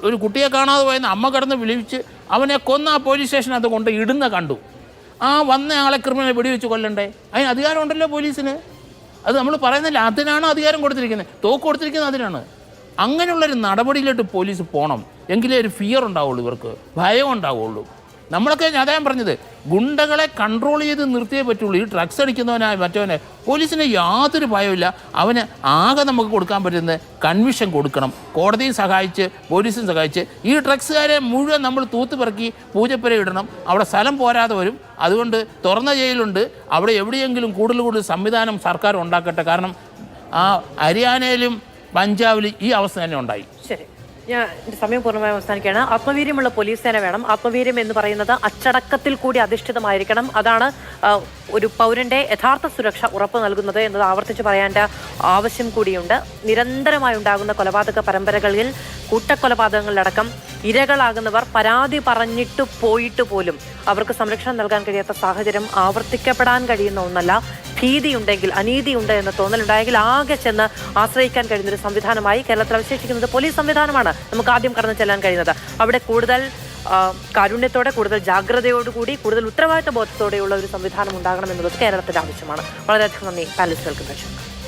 Speaker 3: ഒരു കുട്ടിയെ കാണാതെ പോയെന്ന് അമ്മ കിടന്ന് വിളിച്ച് അവനെ കൊന്ന ആ പോലീസ് സ്റ്റേഷനകത്ത് കൊണ്ട് ഇടുന്ന കണ്ടു. ആ വന്ന ആളെ ക്രിമിനൽ വെടിവെച്ച് കൊല്ലണ്ടേ? അതിന് അധികാരം ഉണ്ടല്ലോ പോലീസിന്. അത് നമ്മൾ പറയുന്നില്ല, അതിനാണ് അധികാരം കൊടുത്തിരിക്കുന്നത്. തോക്ക് കൊടുത്തിരിക്കുന്നത് അതിനാണ്. അങ്ങനെയുള്ളൊരു നടപടിയിലോട്ട് പോലീസ് പോകണം. എങ്കിലേ ഒരു ഫിയർ ഉണ്ടാവുള്ളൂ, ഇവർക്ക് ഭയം ഉണ്ടാവുള്ളൂ. നമ്മളൊക്കെ അതാ ഞാൻ പറഞ്ഞത്, ഗുണ്ടകളെ കൺട്രോൾ ചെയ്ത് നിർത്തിയേ പറ്റുള്ളൂ. ഈ ഡ്രഗ്സ് അടിക്കുന്നവനായ മറ്റവനെ പോലീസിന് യാതൊരു ഭയമില്ല. അവന് ആകെ നമുക്ക് കൊടുക്കാൻ പറ്റുന്നത് കൺവിഷൻ കൊടുക്കണം. കോടതിയും സഹായിച്ച് പോലീസും സഹായിച്ച് ഈ ഡ്രഗ്സുകാരെ മുഴുവൻ നമ്മൾ തൂത്തുപിറക്കി പൂജപ്പുര ഇടണം. അവിടെ സ്ഥലം പോരാതെ വരും. അതുകൊണ്ട് തുറന്ന ജയിലുണ്ട്. അവിടെ എവിടെയെങ്കിലും കൂടുതൽ സംവിധാനം സർക്കാർ ഉണ്ടാക്കട്ടെ. കാരണം ആ ഹരിയാനയിലും പഞ്ചാബിലും ഈ അവസ്ഥ തന്നെ ഉണ്ടായി.
Speaker 1: ശരി, ഞാൻ എൻ്റെ സമയം പൂർണ്ണമായും അവസാനിക്കുകയാണ്. ആത്മവീര്യമുള്ള പോലീസ് സേന വേണം. ആത്മവീര്യം എന്ന് പറയുന്നത് അച്ചടക്കത്തിൽ കൂടി അധിഷ്ഠിതമായിരിക്കണം. അതാണ് ഒരു പൗരന്റെ യഥാർത്ഥ സുരക്ഷ ഉറപ്പ് നൽകുന്നത് എന്നത് ആവർത്തിച്ച് പറയേണ്ട ആവശ്യം കൂടിയുണ്ട്. നിരന്തരമായി ഉണ്ടാകുന്ന കൊലപാതക പരമ്പരകളിൽ കൂട്ടക്കൊലപാതകങ്ങളിലടക്കം ഇരകളാകുന്നവർ പരാതി പറഞ്ഞിട്ട് പോയിട്ട് പോലും അവർക്ക് സംരക്ഷണം നൽകാൻ കഴിയാത്ത സാഹചര്യം ആവർത്തിക്കപ്പെടാൻ കഴിയുന്ന ഒന്നല്ല. ഭീതിയുണ്ടെങ്കിൽ, അനീതിയുണ്ട് എന്ന തോന്നലുണ്ടായെങ്കിൽ ആകെ ചെന്ന് ആശ്രയിക്കാൻ കഴിയുന്നൊരു സംവിധാനമായി കേരളത്തിൽ അവശേഷിക്കുന്നത് പോലീസ് സംവിധാനമാണ്. നമുക്ക് ആദ്യം കടന്നു ചെല്ലാൻ കഴിയുന്നത് അവിടെ കൂടുതൽ കാരുണ്യത്തോടെ, കൂടുതൽ ജാഗ്രതയോടുകൂടി, കൂടുതൽ ഉത്തരവാദിത്ത ബോധത്തോടെയുള്ള ഒരു സംവിധാനം ഉണ്ടാകണം എന്നുള്ളത് കേരളത്തിന്റെ ആവശ്യമാണ്. വളരെയധികം നന്ദി പാനലിസ്റ്റുകൾക്ക്.